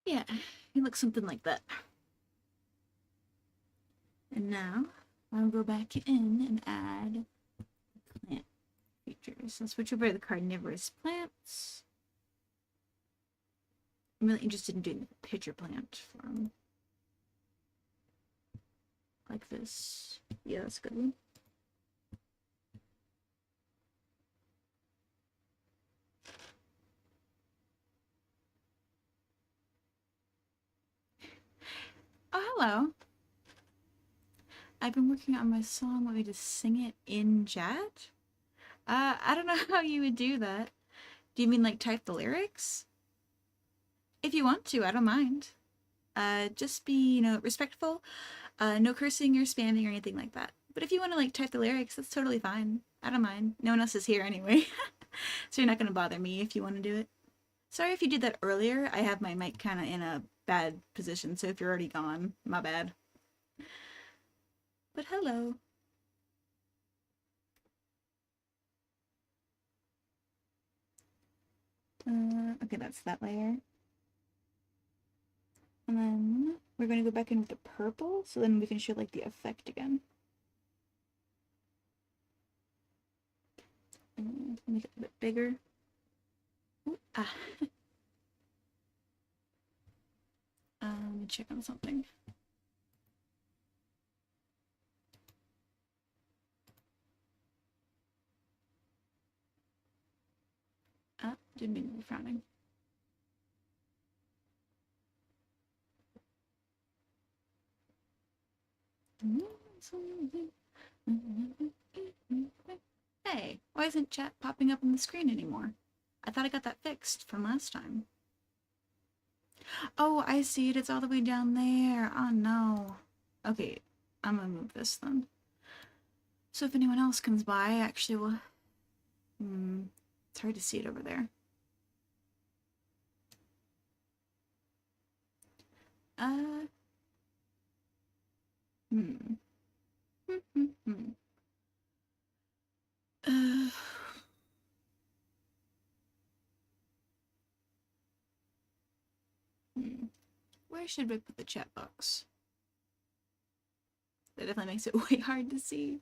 Yeah, he looks something like that. And now I'll go back in and add plant features. I'll switch over to the carnivorous plants. I'm really interested in doing the pitcher plant for him. like this. Yeah, that's a good one. Oh, hello. I've been working on my song. Want me to sing it in chat? I don't know how you would do that. Do you mean like type the lyrics? If you want to, I don't mind. Just be, respectful. No cursing or spamming or anything like that. But if you want to like type the lyrics, that's totally fine. I don't mind. No one else is here anyway. So you're not gonna bother me if you want to do it. Sorry if you did that earlier. I have my mic kind of in a bad position, so if you're already gone, my bad. But hello. Okay, that's that layer. And then we're going to go back in with the purple, so then we can show like the effect again. Make it a bit bigger. Ooh, ah. Let me check on something. Didn't mean to be frowning. Hey, why isn't chat popping up on the screen anymore? I thought I got that fixed from last time. Oh, I see it. It's all the way down there. Oh no. Okay, I'm gonna move this then. So if anyone else comes by, actually will... it's hard to see it over there. Where should we put the chat box? That definitely makes it way hard to see.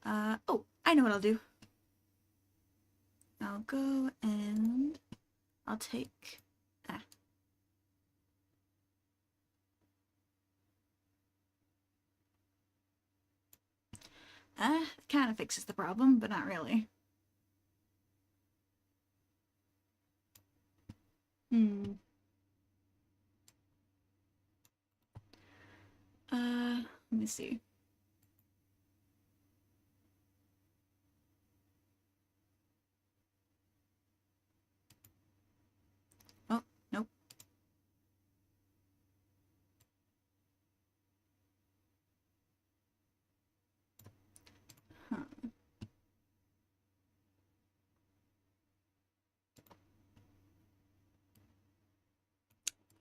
Oh, I know what I'll do. I'll go and I'll take... It kind of fixes the problem, but not really. Let me see. Oh, nope. Huh.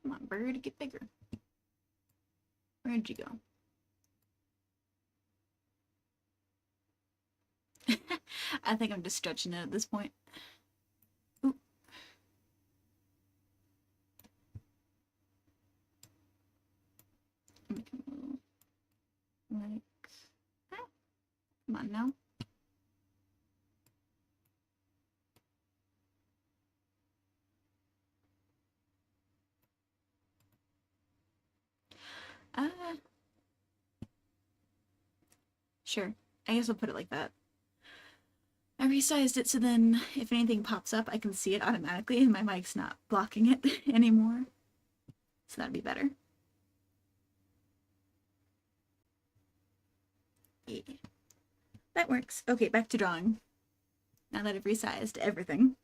Come on, bird, get bigger. Where'd you go? I think I'm just stretching it at this point. Ooh. Make it a little like that. Come on now. Sure. I guess I'll put it like that. I resized it so then if anything pops up, I can see it automatically and my mic's not blocking it anymore. So that'd be better. Yeah. That works. Okay, back to drawing. Now that I've resized everything.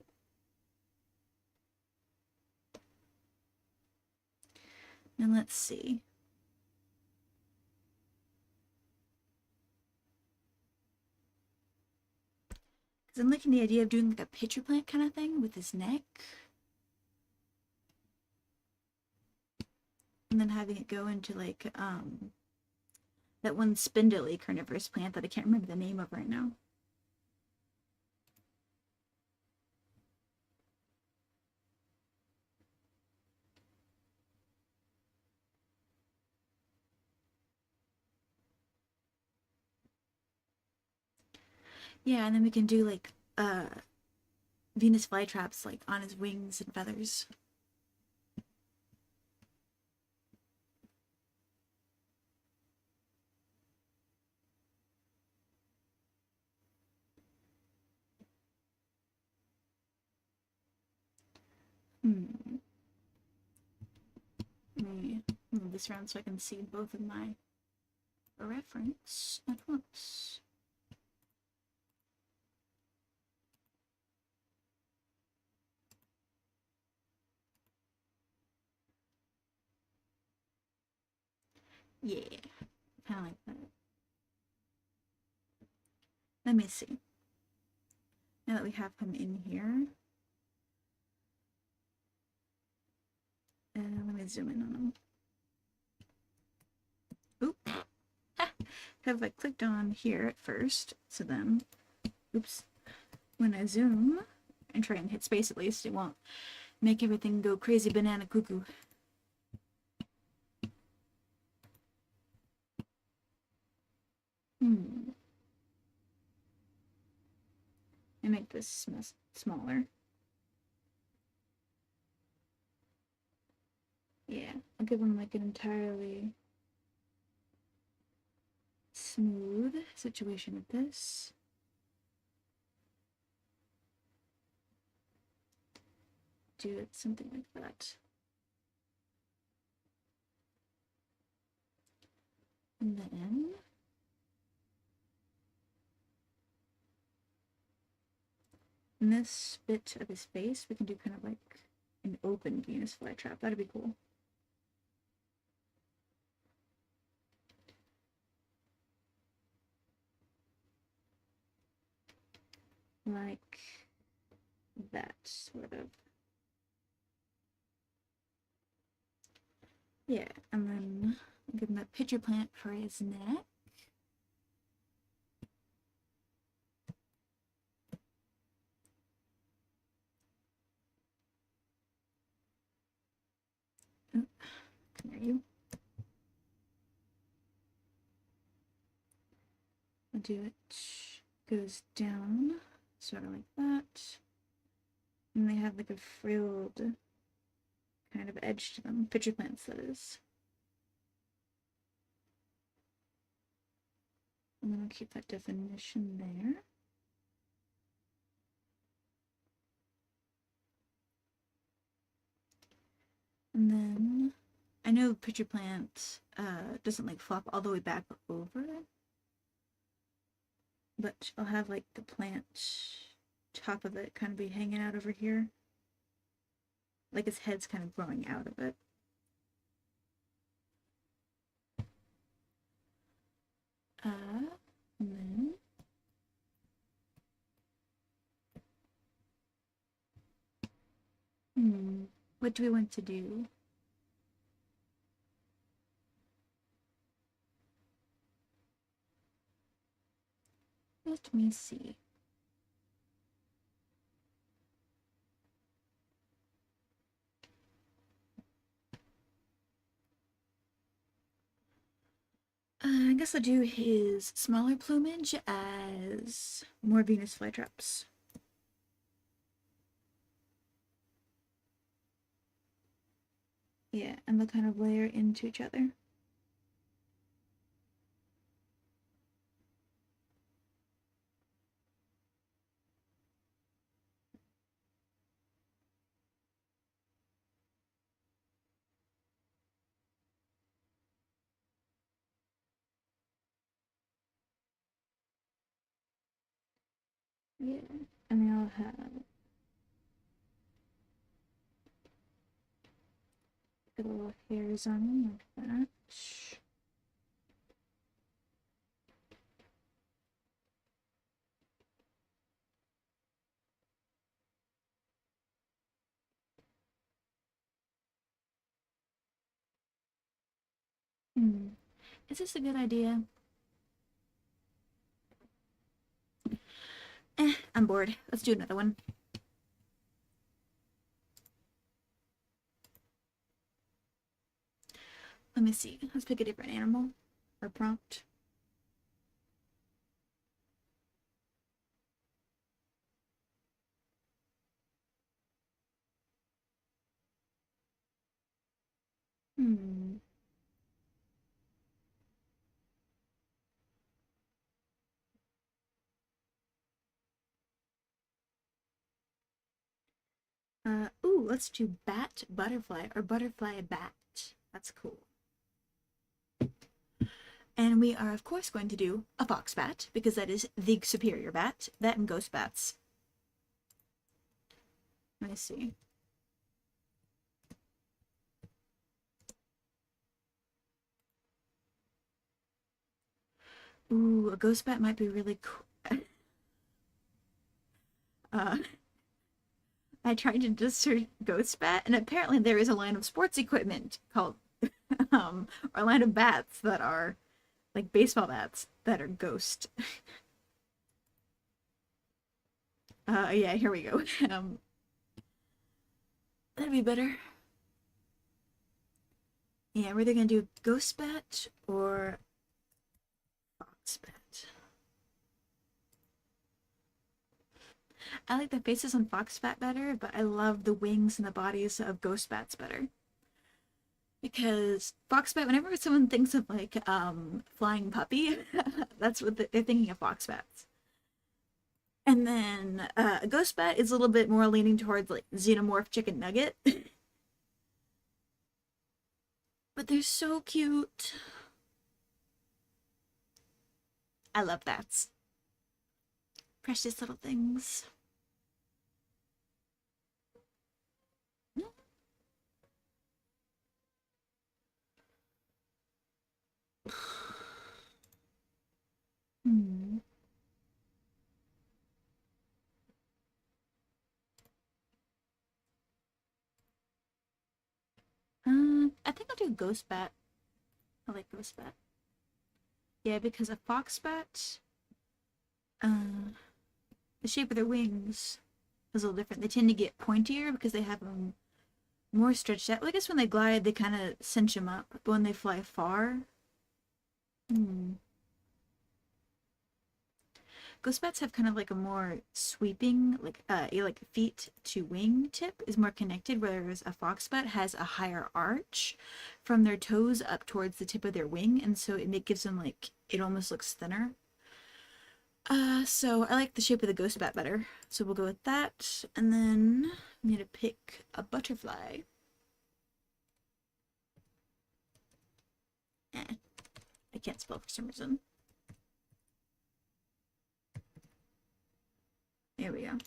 Now let's see. Because I'm liking the idea of doing like a pitcher plant kind of thing with his neck. And then having it go into like, that one spindly carnivorous plant that I can't remember the name of right now. Yeah, and then we can do like Venus flytraps like on his wings and feathers. Hmm. Let me move this around so I can see both of my reference at once. Yeah, kind of like that. Let me see. Now that we have him in here, let me zoom in on him. Oop. Have I clicked on here at first? So then, oops. When I zoom and try and hit space at least, it won't make everything go crazy banana cuckoo. I make this smaller. Yeah, I'll give them like an entirely smooth situation with this. Do it something like that. And then in this bit of his face, we can do kind of like an open Venus flytrap. That'd be cool. Like that, sort of. Yeah, and then I'll give him that pitcher plant for his neck. Oh, come here, you. I'll do it. Goes down, sort of like that. And they have like a frilled kind of edge to them. Pitcher plants, that is. And then I'll keep that definition there. And then I know pitcher plant doesn't like flop all the way back over, but I'll have like the plant top of it kind of be hanging out over here. Like his head's kind of growing out of it. And then what do we want to do? Let me see. I guess I'll do his smaller plumage as more Venus flytraps. Yeah, and they'll kind of layer into each other. Yeah, and they all have the little hairs on them like that. Is this a good idea? I'm bored. Let's do another one. Let me see. Let's pick a different animal or prompt. Ooh, Ooh, let's do bat butterfly or butterfly bat. That's cool. And we are, of course, going to do a fox bat because that is the superior bat. That and ghost bats. Let me see. Ooh, a ghost bat might be really cool. I tried to just search ghost bat, and apparently there is a line of sports equipment called, or a line of bats that are like baseball bats that are ghost. Yeah, here we go. That'd be better. Yeah, we're either gonna do ghost bat or fox bat. I like the faces on fox bat better, but I love the wings and the bodies of ghost bats better. Because fox bat, whenever someone thinks of like flying puppy, that's what they're thinking of fox bats. And then a ghost bat is a little bit more leaning towards like xenomorph chicken nugget. But they're so cute. I love bats. Precious little things. Hmm. I think I'll do ghost bat. I like ghost bat. Yeah, because a fox bat, the shape of their wings is a little different. They tend to get pointier because they have them more stretched out. Well, I guess when they glide, they kind of cinch them up, but when they fly far, ghost bats have kind of like a more sweeping, like feet to wing tip is more connected, whereas a fox bat has a higher arch from their toes up towards the tip of their wing, and so it gives them like it almost looks thinner. So I like the shape of the ghost bat better, so we'll go with that, and then we need to pick a butterfly. I can't spell for some reason. There we go.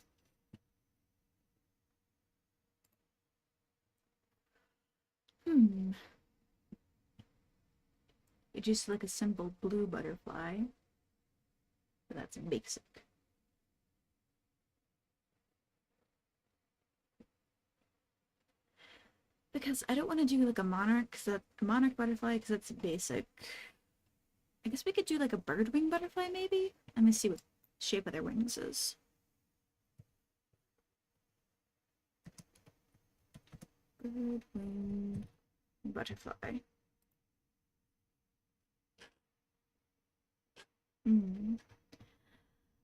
It's just like a simple blue butterfly. But that's basic. Because I don't want to do like a monarch, butterfly, because that's basic. I guess we could do like a birdwing butterfly, maybe? Let me see what shape of their wings is. Birdwing butterfly.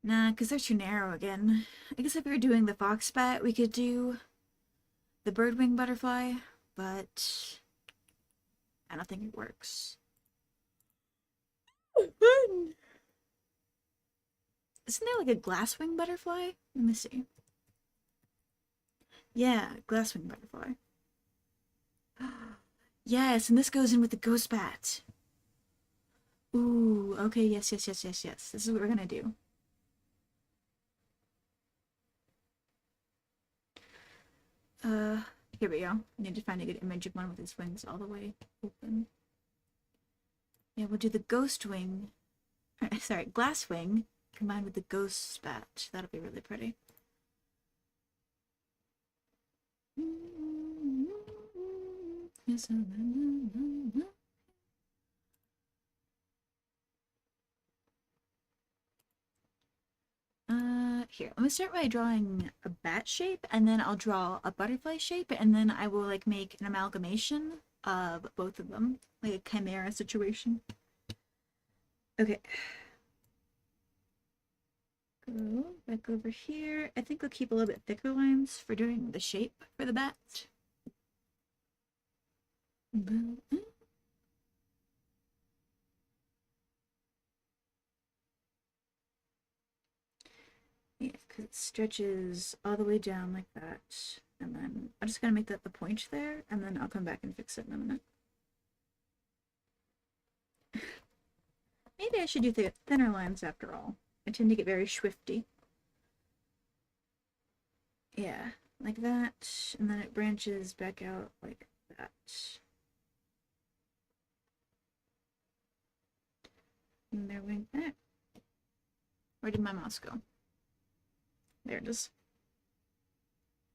Nah, because they're too narrow again. I guess if we were doing the fox bat, we could do the birdwing butterfly, but I don't think it works. Isn't there like a glasswing butterfly? Let me see. Yeah, glasswing butterfly. Yes, and this goes in with the ghost bat. Ooh, okay, yes. This is what we're gonna do. Here we go. I need to find a good image of one with his wings all the way open. Yeah, we'll do the ghost wing. Sorry, glass wing combined with the ghost bat. That'll be really pretty. Here, let me start by drawing a bat shape, and then I'll draw a butterfly shape, and then I will like make an amalgamation of both of them, like a chimera situation. Okay. Go back over here. I think we'll keep a little bit thicker lines for doing the shape for the bat. Yeah, because it stretches all the way down like that. and then I'm just gonna make that the point there, and then I'll come back and fix it in a minute. Maybe I should do thinner lines after all. I tend to get very swifty. Yeah, like that, and then it branches back out like that. And there we go. Where did my mouse go? There it is.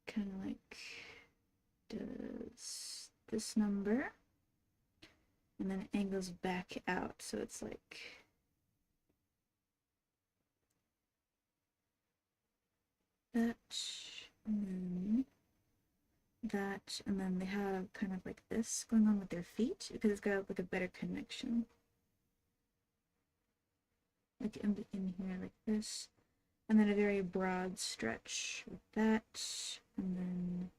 Kind of like does this number, and then it angles back out, so it's like that, and then that, and then they have kind of like this going on with their feet because it's got like a better connection. Like in here, like this, and then a very broad stretch with that, and then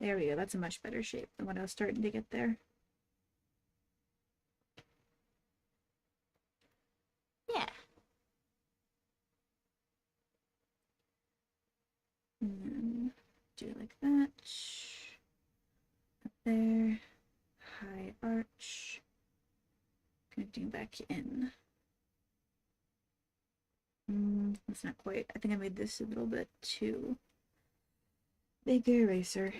there we go. That's a much better shape than what I was starting to get there. Yeah. And then do it like that. Up there. High arch. Connecting back in. That's not quite. I think I made this a little bit too big eraser.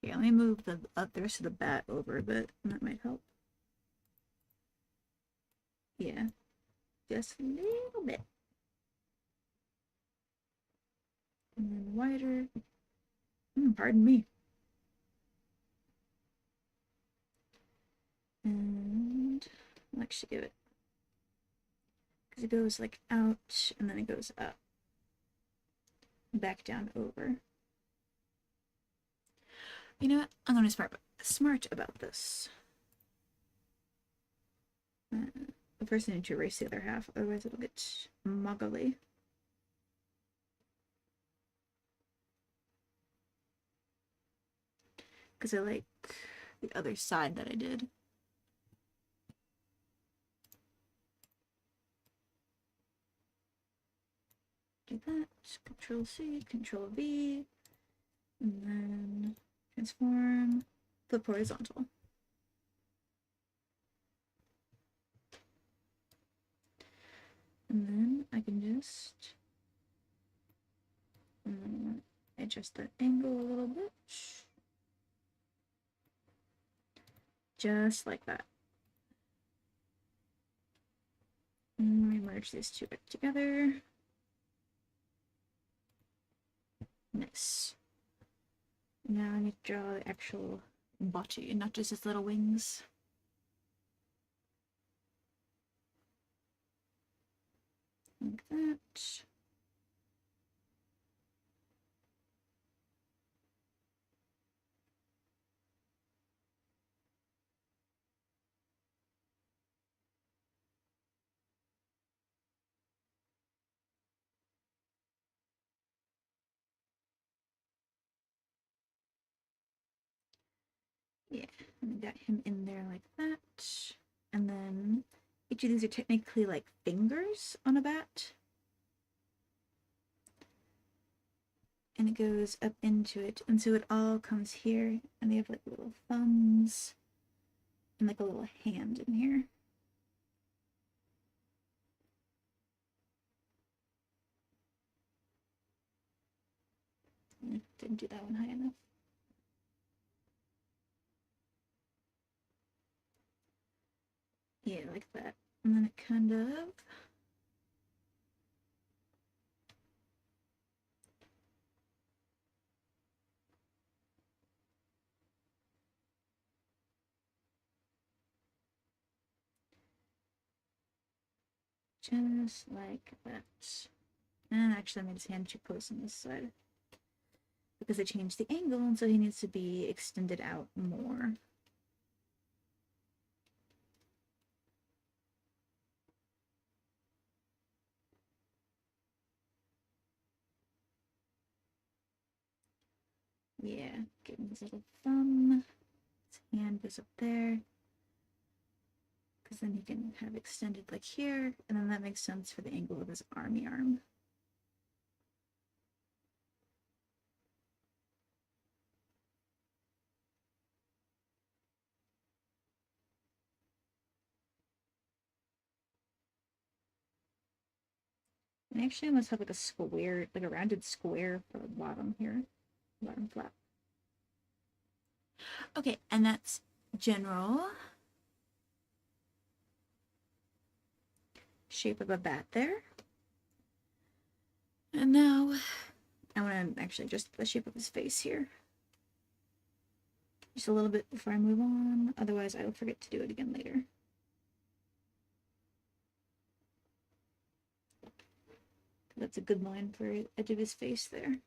Yeah, let me move the rest of the bat over a bit, and that might help. Yeah, just a little bit. And then wider. Pardon me. And I'll actually give it, because it goes like out, and then it goes up. Back down over. You know what? I'm gonna be smart about this. But first I need to erase the other half, otherwise it'll get muggly. Because I like the other side that I did. Do that, Control C, Control V, and then transform, flip horizontal. And then I can just adjust that angle a little bit. Just like that. And we merge these two back together. Nice. Now I need to draw the actual body, not just its little wings. Like that. Yeah, and I got him in there like that. And then each of these are technically like fingers on a bat. And it goes up into it. And so it all comes here. And they have like little thumbs and like a little hand in here. Didn't do that one high enough. Yeah, like that. And then it kind of just like that. And actually I made his hand too close on this side because I changed the angle, and so he needs to be extended out more. Yeah, give him his little thumb, his hand goes up there. Because then he can have extended like here, and then that makes sense for the angle of his army arm. And I actually almost have like a square, like a rounded square for the bottom here, bottom flap. Okay, and that's general shape of a bat there. And now I want to actually just the shape of his face here. Just a little bit before I move on, otherwise I will forget to do it again later. That's a good line for the edge of his face there.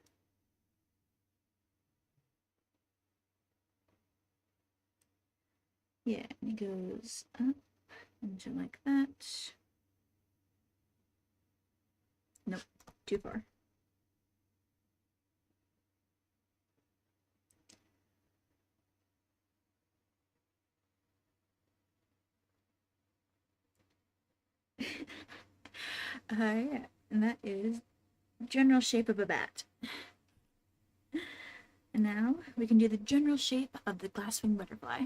Yeah, and he goes up into like that. Nope, too far. Yeah, and that is general shape of a bat. And now we can do the general shape of the glasswing butterfly.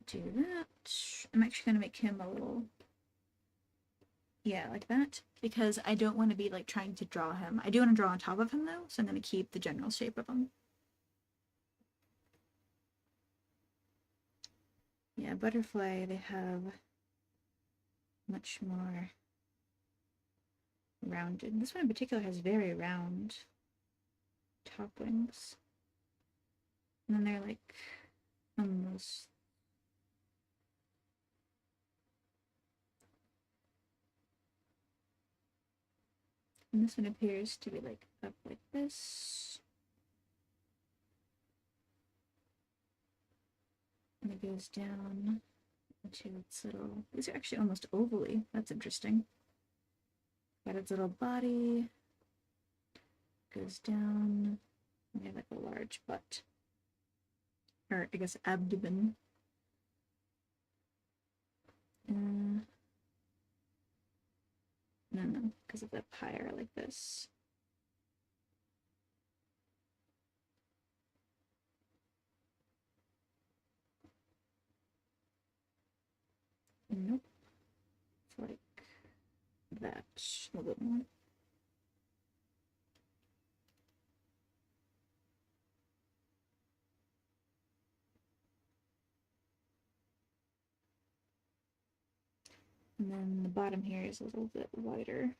Do that. I'm actually going to make him a little, yeah, like that, because I don't want to be like trying to draw him. I do want to draw on top of him though, so I'm going to keep the general shape of him. Yeah, butterfly, they have much more rounded. This one in particular has very round top wings. And then they're like almost, and this one appears to be like up like this. And it goes down into its little, these are actually almost ovally. That's interesting. Got its little body, goes down, and they have like a large butt. Or I guess abdomen. No, because of the pyre like this. Nope. It's like that a little bit more. And then the bottom here is a little bit wider.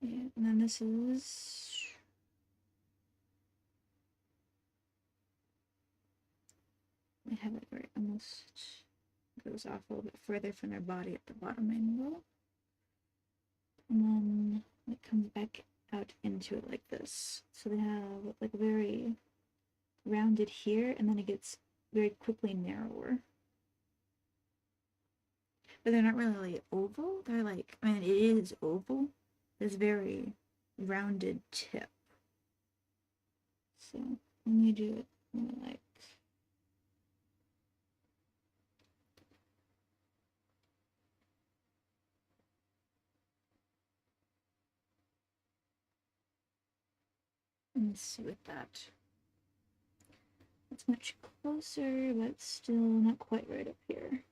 Yeah, and then this is, I have it where it almost goes off a little bit further from their body at the bottom angle. And then it comes back out into it like this. So they have like very rounded here, and then it gets very quickly narrower. But they're not really oval. They're like, I mean, it is oval. It's very rounded tip. So let me do it more like, let's see with that. It's much closer, but still not quite right up here.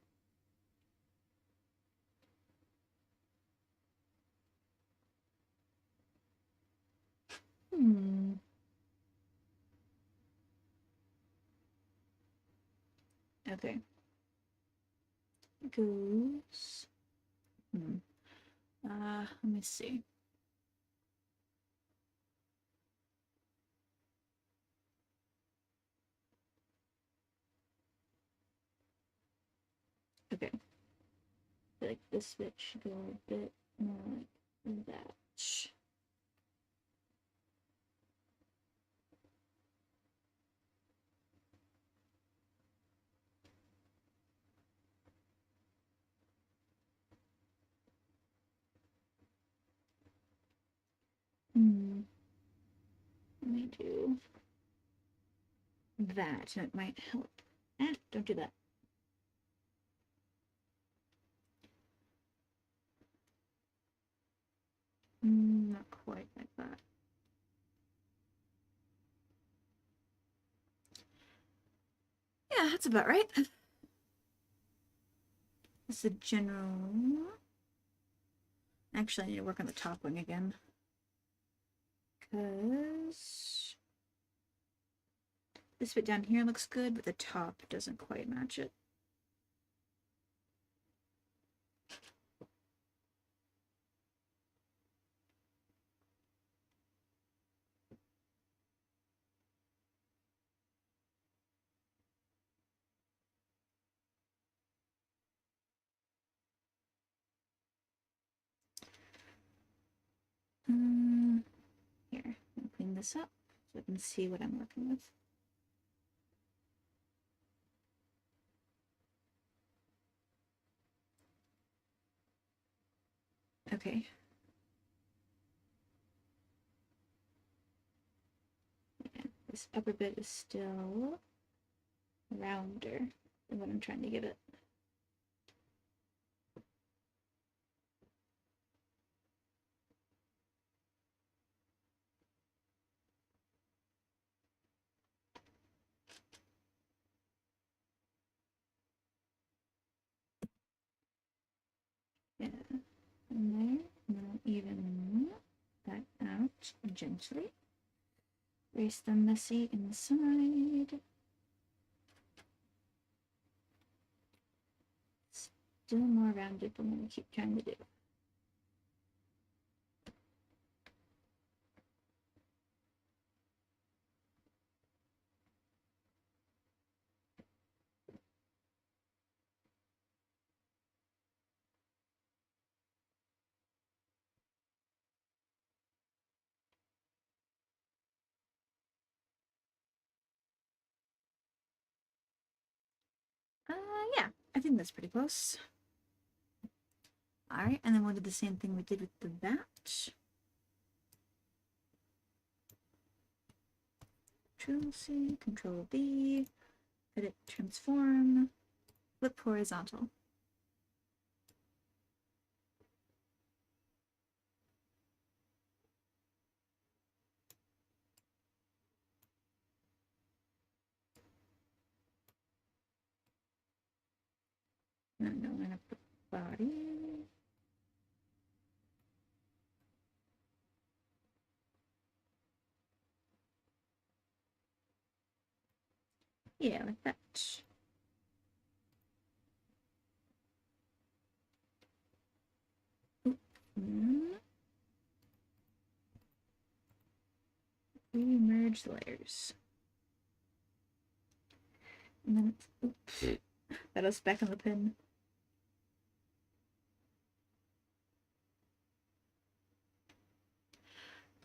Okay. Goes. Let me see. Okay. I feel like this bit should go a bit more like that. Let me do that. It might help. Don't do that. Not quite like that. Yeah, that's about right. That's the general. Actually, I need to work on the top wing again. Because this bit down here looks good, but the top doesn't quite match it. Here, I'll clean this up so I can see what I'm working with. Okay. Yeah, this upper bit is still rounder than what I'm trying to give it. Yeah, and there, and then I'll even that out gently. Erase the messy inside. Still more rounded than what I keep trying to do. Yeah, I think that's pretty close. All right, and then we'll do the same thing we did with the bat. Control-C, Control-V, edit, transform, flip horizontal. And then I'm gonna put body. Yeah, like that. Merge layers. And then oops, that was back on the pin.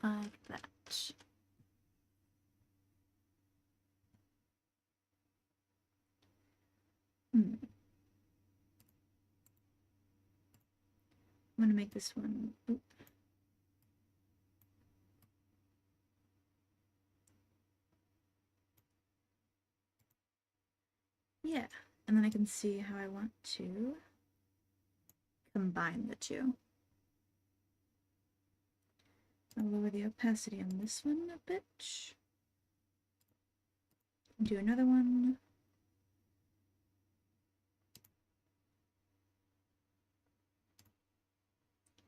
Like that. I'm gonna make this one. Yeah, and then I can see how I want to combine the two. I'll lower the opacity on this one a bit. Do another one.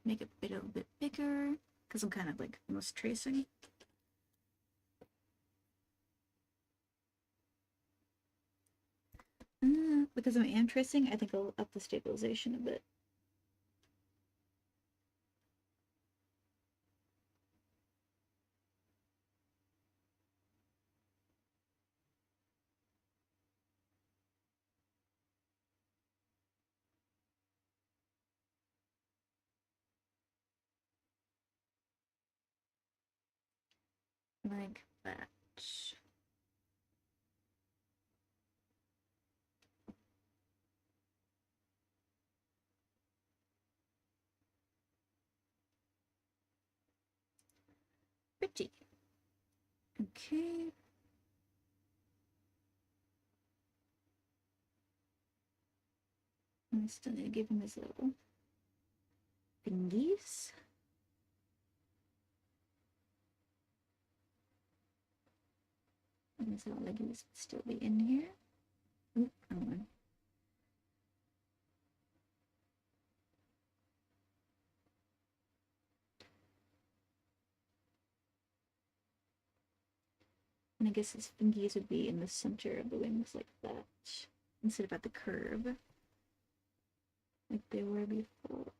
Make it a little bit bigger, because I'm kind of like almost tracing. Because I am tracing, I think I'll up the stabilization a bit. Like that. pretty. Okay. I still need to give him his little thingies. And his little leggies would still be in here. Oop, wrong one. And I guess his fingies would be in the center of the wings like that, instead of at the curve, like they were before.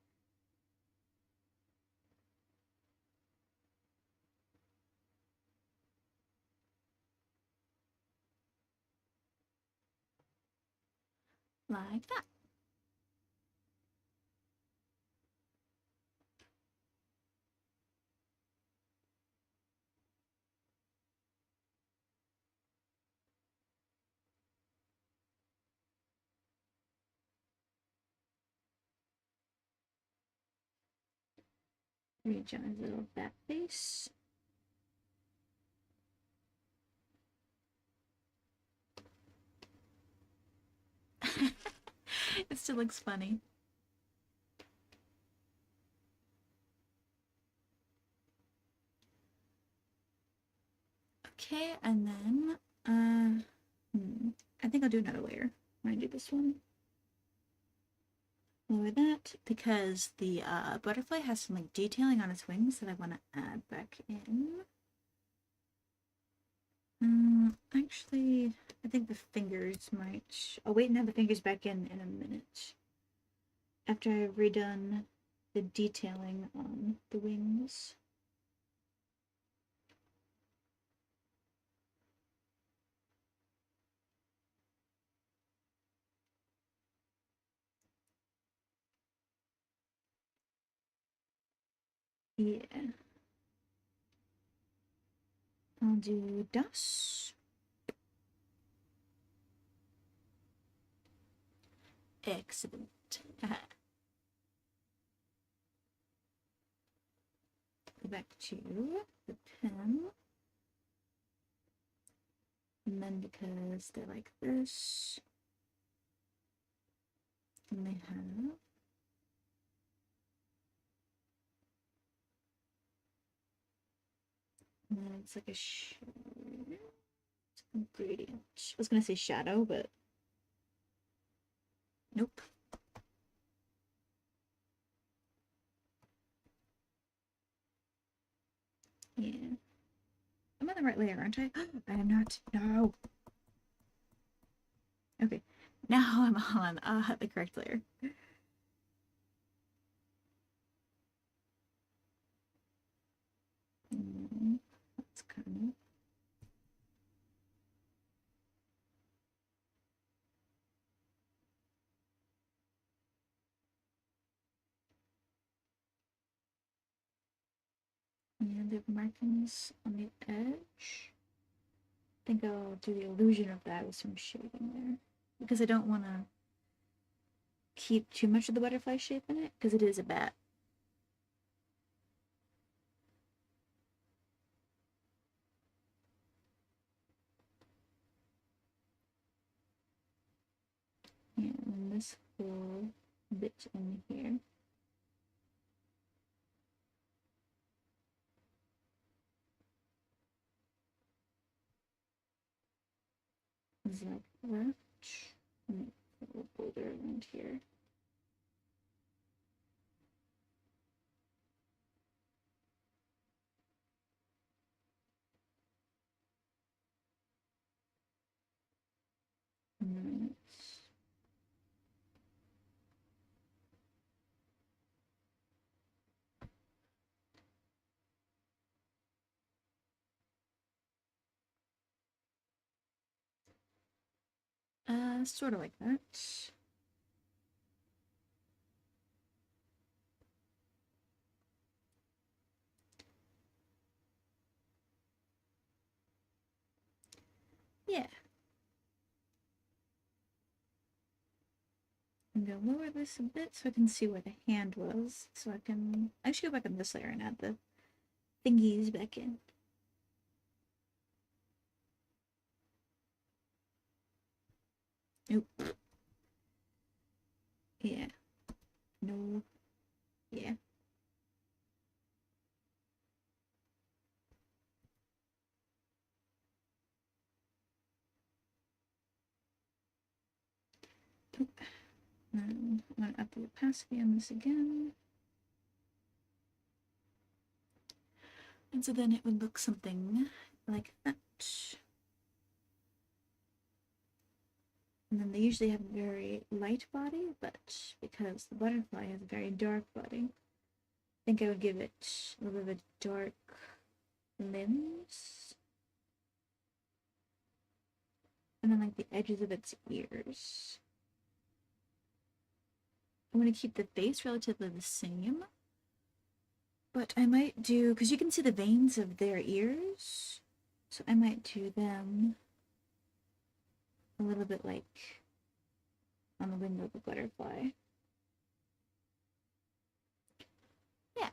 Like that. Reach on his little bat face. It still looks funny. Okay, and then I think I'll do another layer when I do this one. Lower that because the butterfly has some like detailing on its wings that I want to add back in. Actually, I think the fingers might. I'll wait and have the fingers back in a minute. After I've redone the detailing on the wings. Yeah. I'll do das. Excellent. Go back to the pen. And then because they're like this, and they have and then it's like a gradient. I was gonna say shadow, but nope. Yeah. I'm on the right layer, aren't I? I am not. No. Okay. Now I'm on the correct layer. That's kind of. And the markings on the edge. I think I'll do the illusion of that with some shading there. Because I don't want to keep too much of the butterfly shape in it, because it is a bat. And this whole bit in here. Is like that. And a little bolder around here. And then it's sort of like that. Yeah. I'm gonna lower this a bit so I can see where the hand was. So I can actually go back on this layer and add the thingies back in. Nope. Yeah. No. Yeah. Oop. I'm going to up the opacity on this again. And so then it would look something like that. And then they usually have a very light body, but because the butterfly has a very dark body, I think I would give it a little bit of a dark limbs. And then like the edges of its ears. I'm going to keep the face relatively the same. But I might do, because you can see the veins of their ears, so I might do them a little bit like on the wing of a butterfly. Yeah.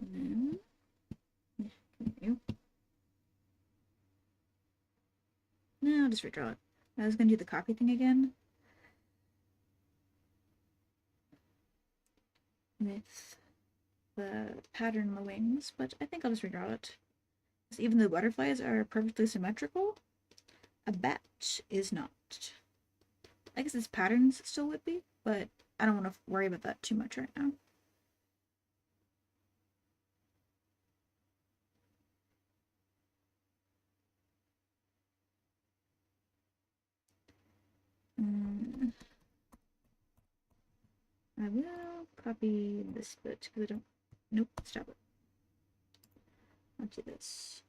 And then, continue. No, I'll just redraw it. I was going to do the copy thing again. With the pattern on the wings, but I think I'll just redraw it. Because even though butterflies are perfectly symmetrical, a bat is not. I guess its patterns still would be, but I don't want to worry about that too much right now. I will copy this bit because I don't. Nope, stop it. I'll do this.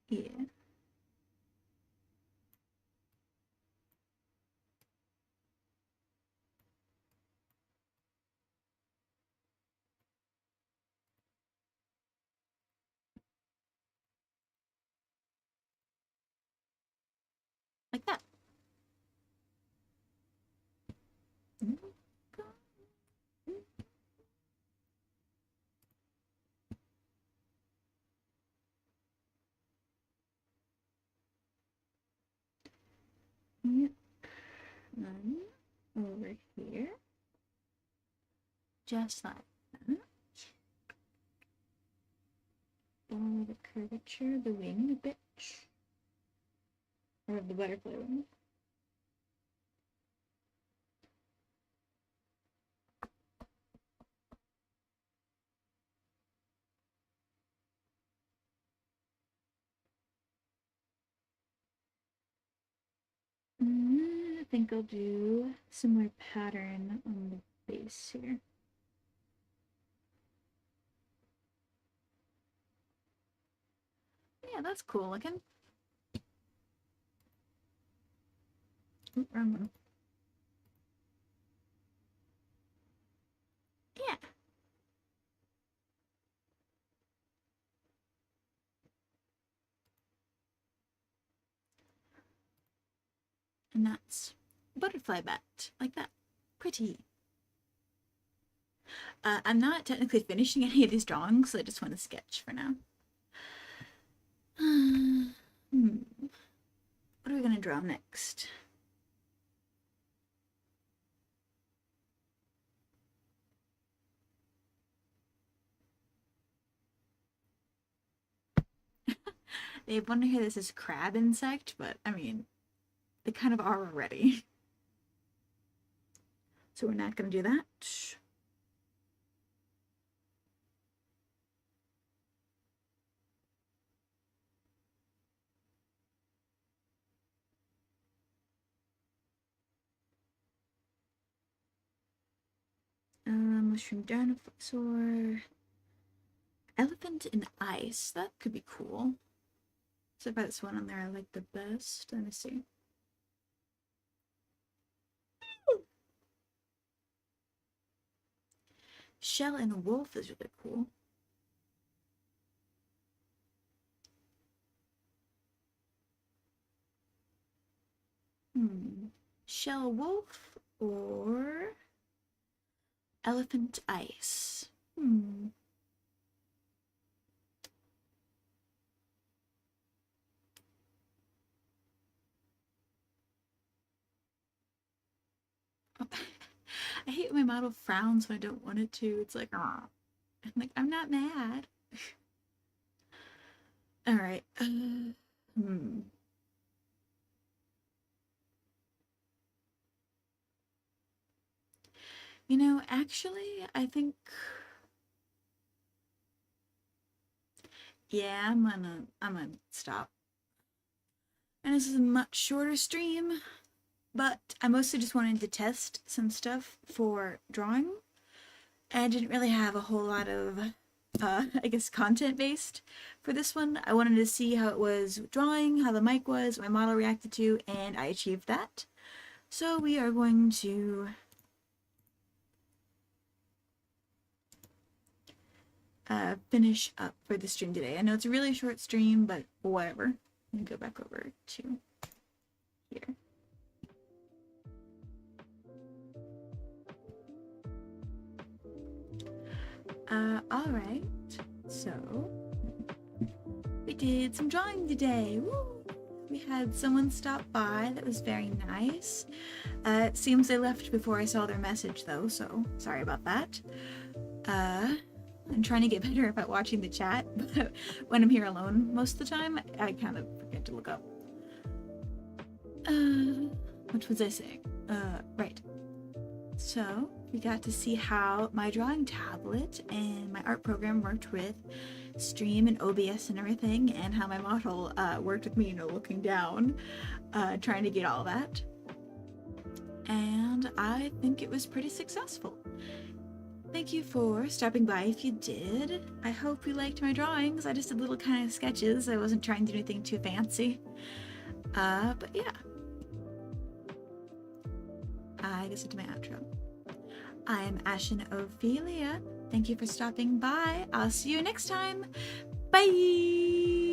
Yeah. Like that. Yep. And over here. Just like that. Follow the curvature of the wing a bit. Or of the butterfly wing. I think I'll do similar pattern on the base here. Yeah, that's cool looking. Ooh, wrong one. Yeah. And that's butterfly bat, like that. Pretty. I'm not technically finishing any of these drawings, so I just want to sketch for now. What are we going to draw next? They wonder who this is crab insect, but I mean, they kind of are already. So we're not going to do that. Mushroom dinosaur. Elephant in ice. That could be cool. So far, this one on there I like the best. Let me see. Shell and wolf is really cool. Shell Wolf or Elephant Ice? I hate when my model frowns when I don't want it to. It's like, ah. I'm like, I'm not mad. All right. You know, actually, I think, yeah, I'm gonna stop. And this is a much shorter stream, but I mostly just wanted to test some stuff for drawing. And I didn't really have a whole lot of, I guess, content based for this one. I wanted to see how it was drawing, how the mic was, my model reacted to, and I achieved that. So we are going to finish up for the stream today. I know it's a really short stream, but whatever. Let me go back over to here. Alright, so we did some drawing today. Woo! We had someone stop by that was very nice. It seems they left before I saw their message though, so sorry about that. I'm trying to get better about watching the chat, but when I'm here alone most of the time, I kind of forget to look up. What was I saying? Right. So we got to see how my drawing tablet and my art program worked with Stream and OBS and everything, and how my model worked with me, you know, looking down, trying to get all that. And I think it was pretty successful. Thank you for stopping by if you did. I hope you liked my drawings. I just did little kind of sketches. I wasn't trying to do anything too fancy. But yeah. I guess it's my outro. I am Ashen Ophelia. Thank you for stopping by. I'll see you next time. Bye!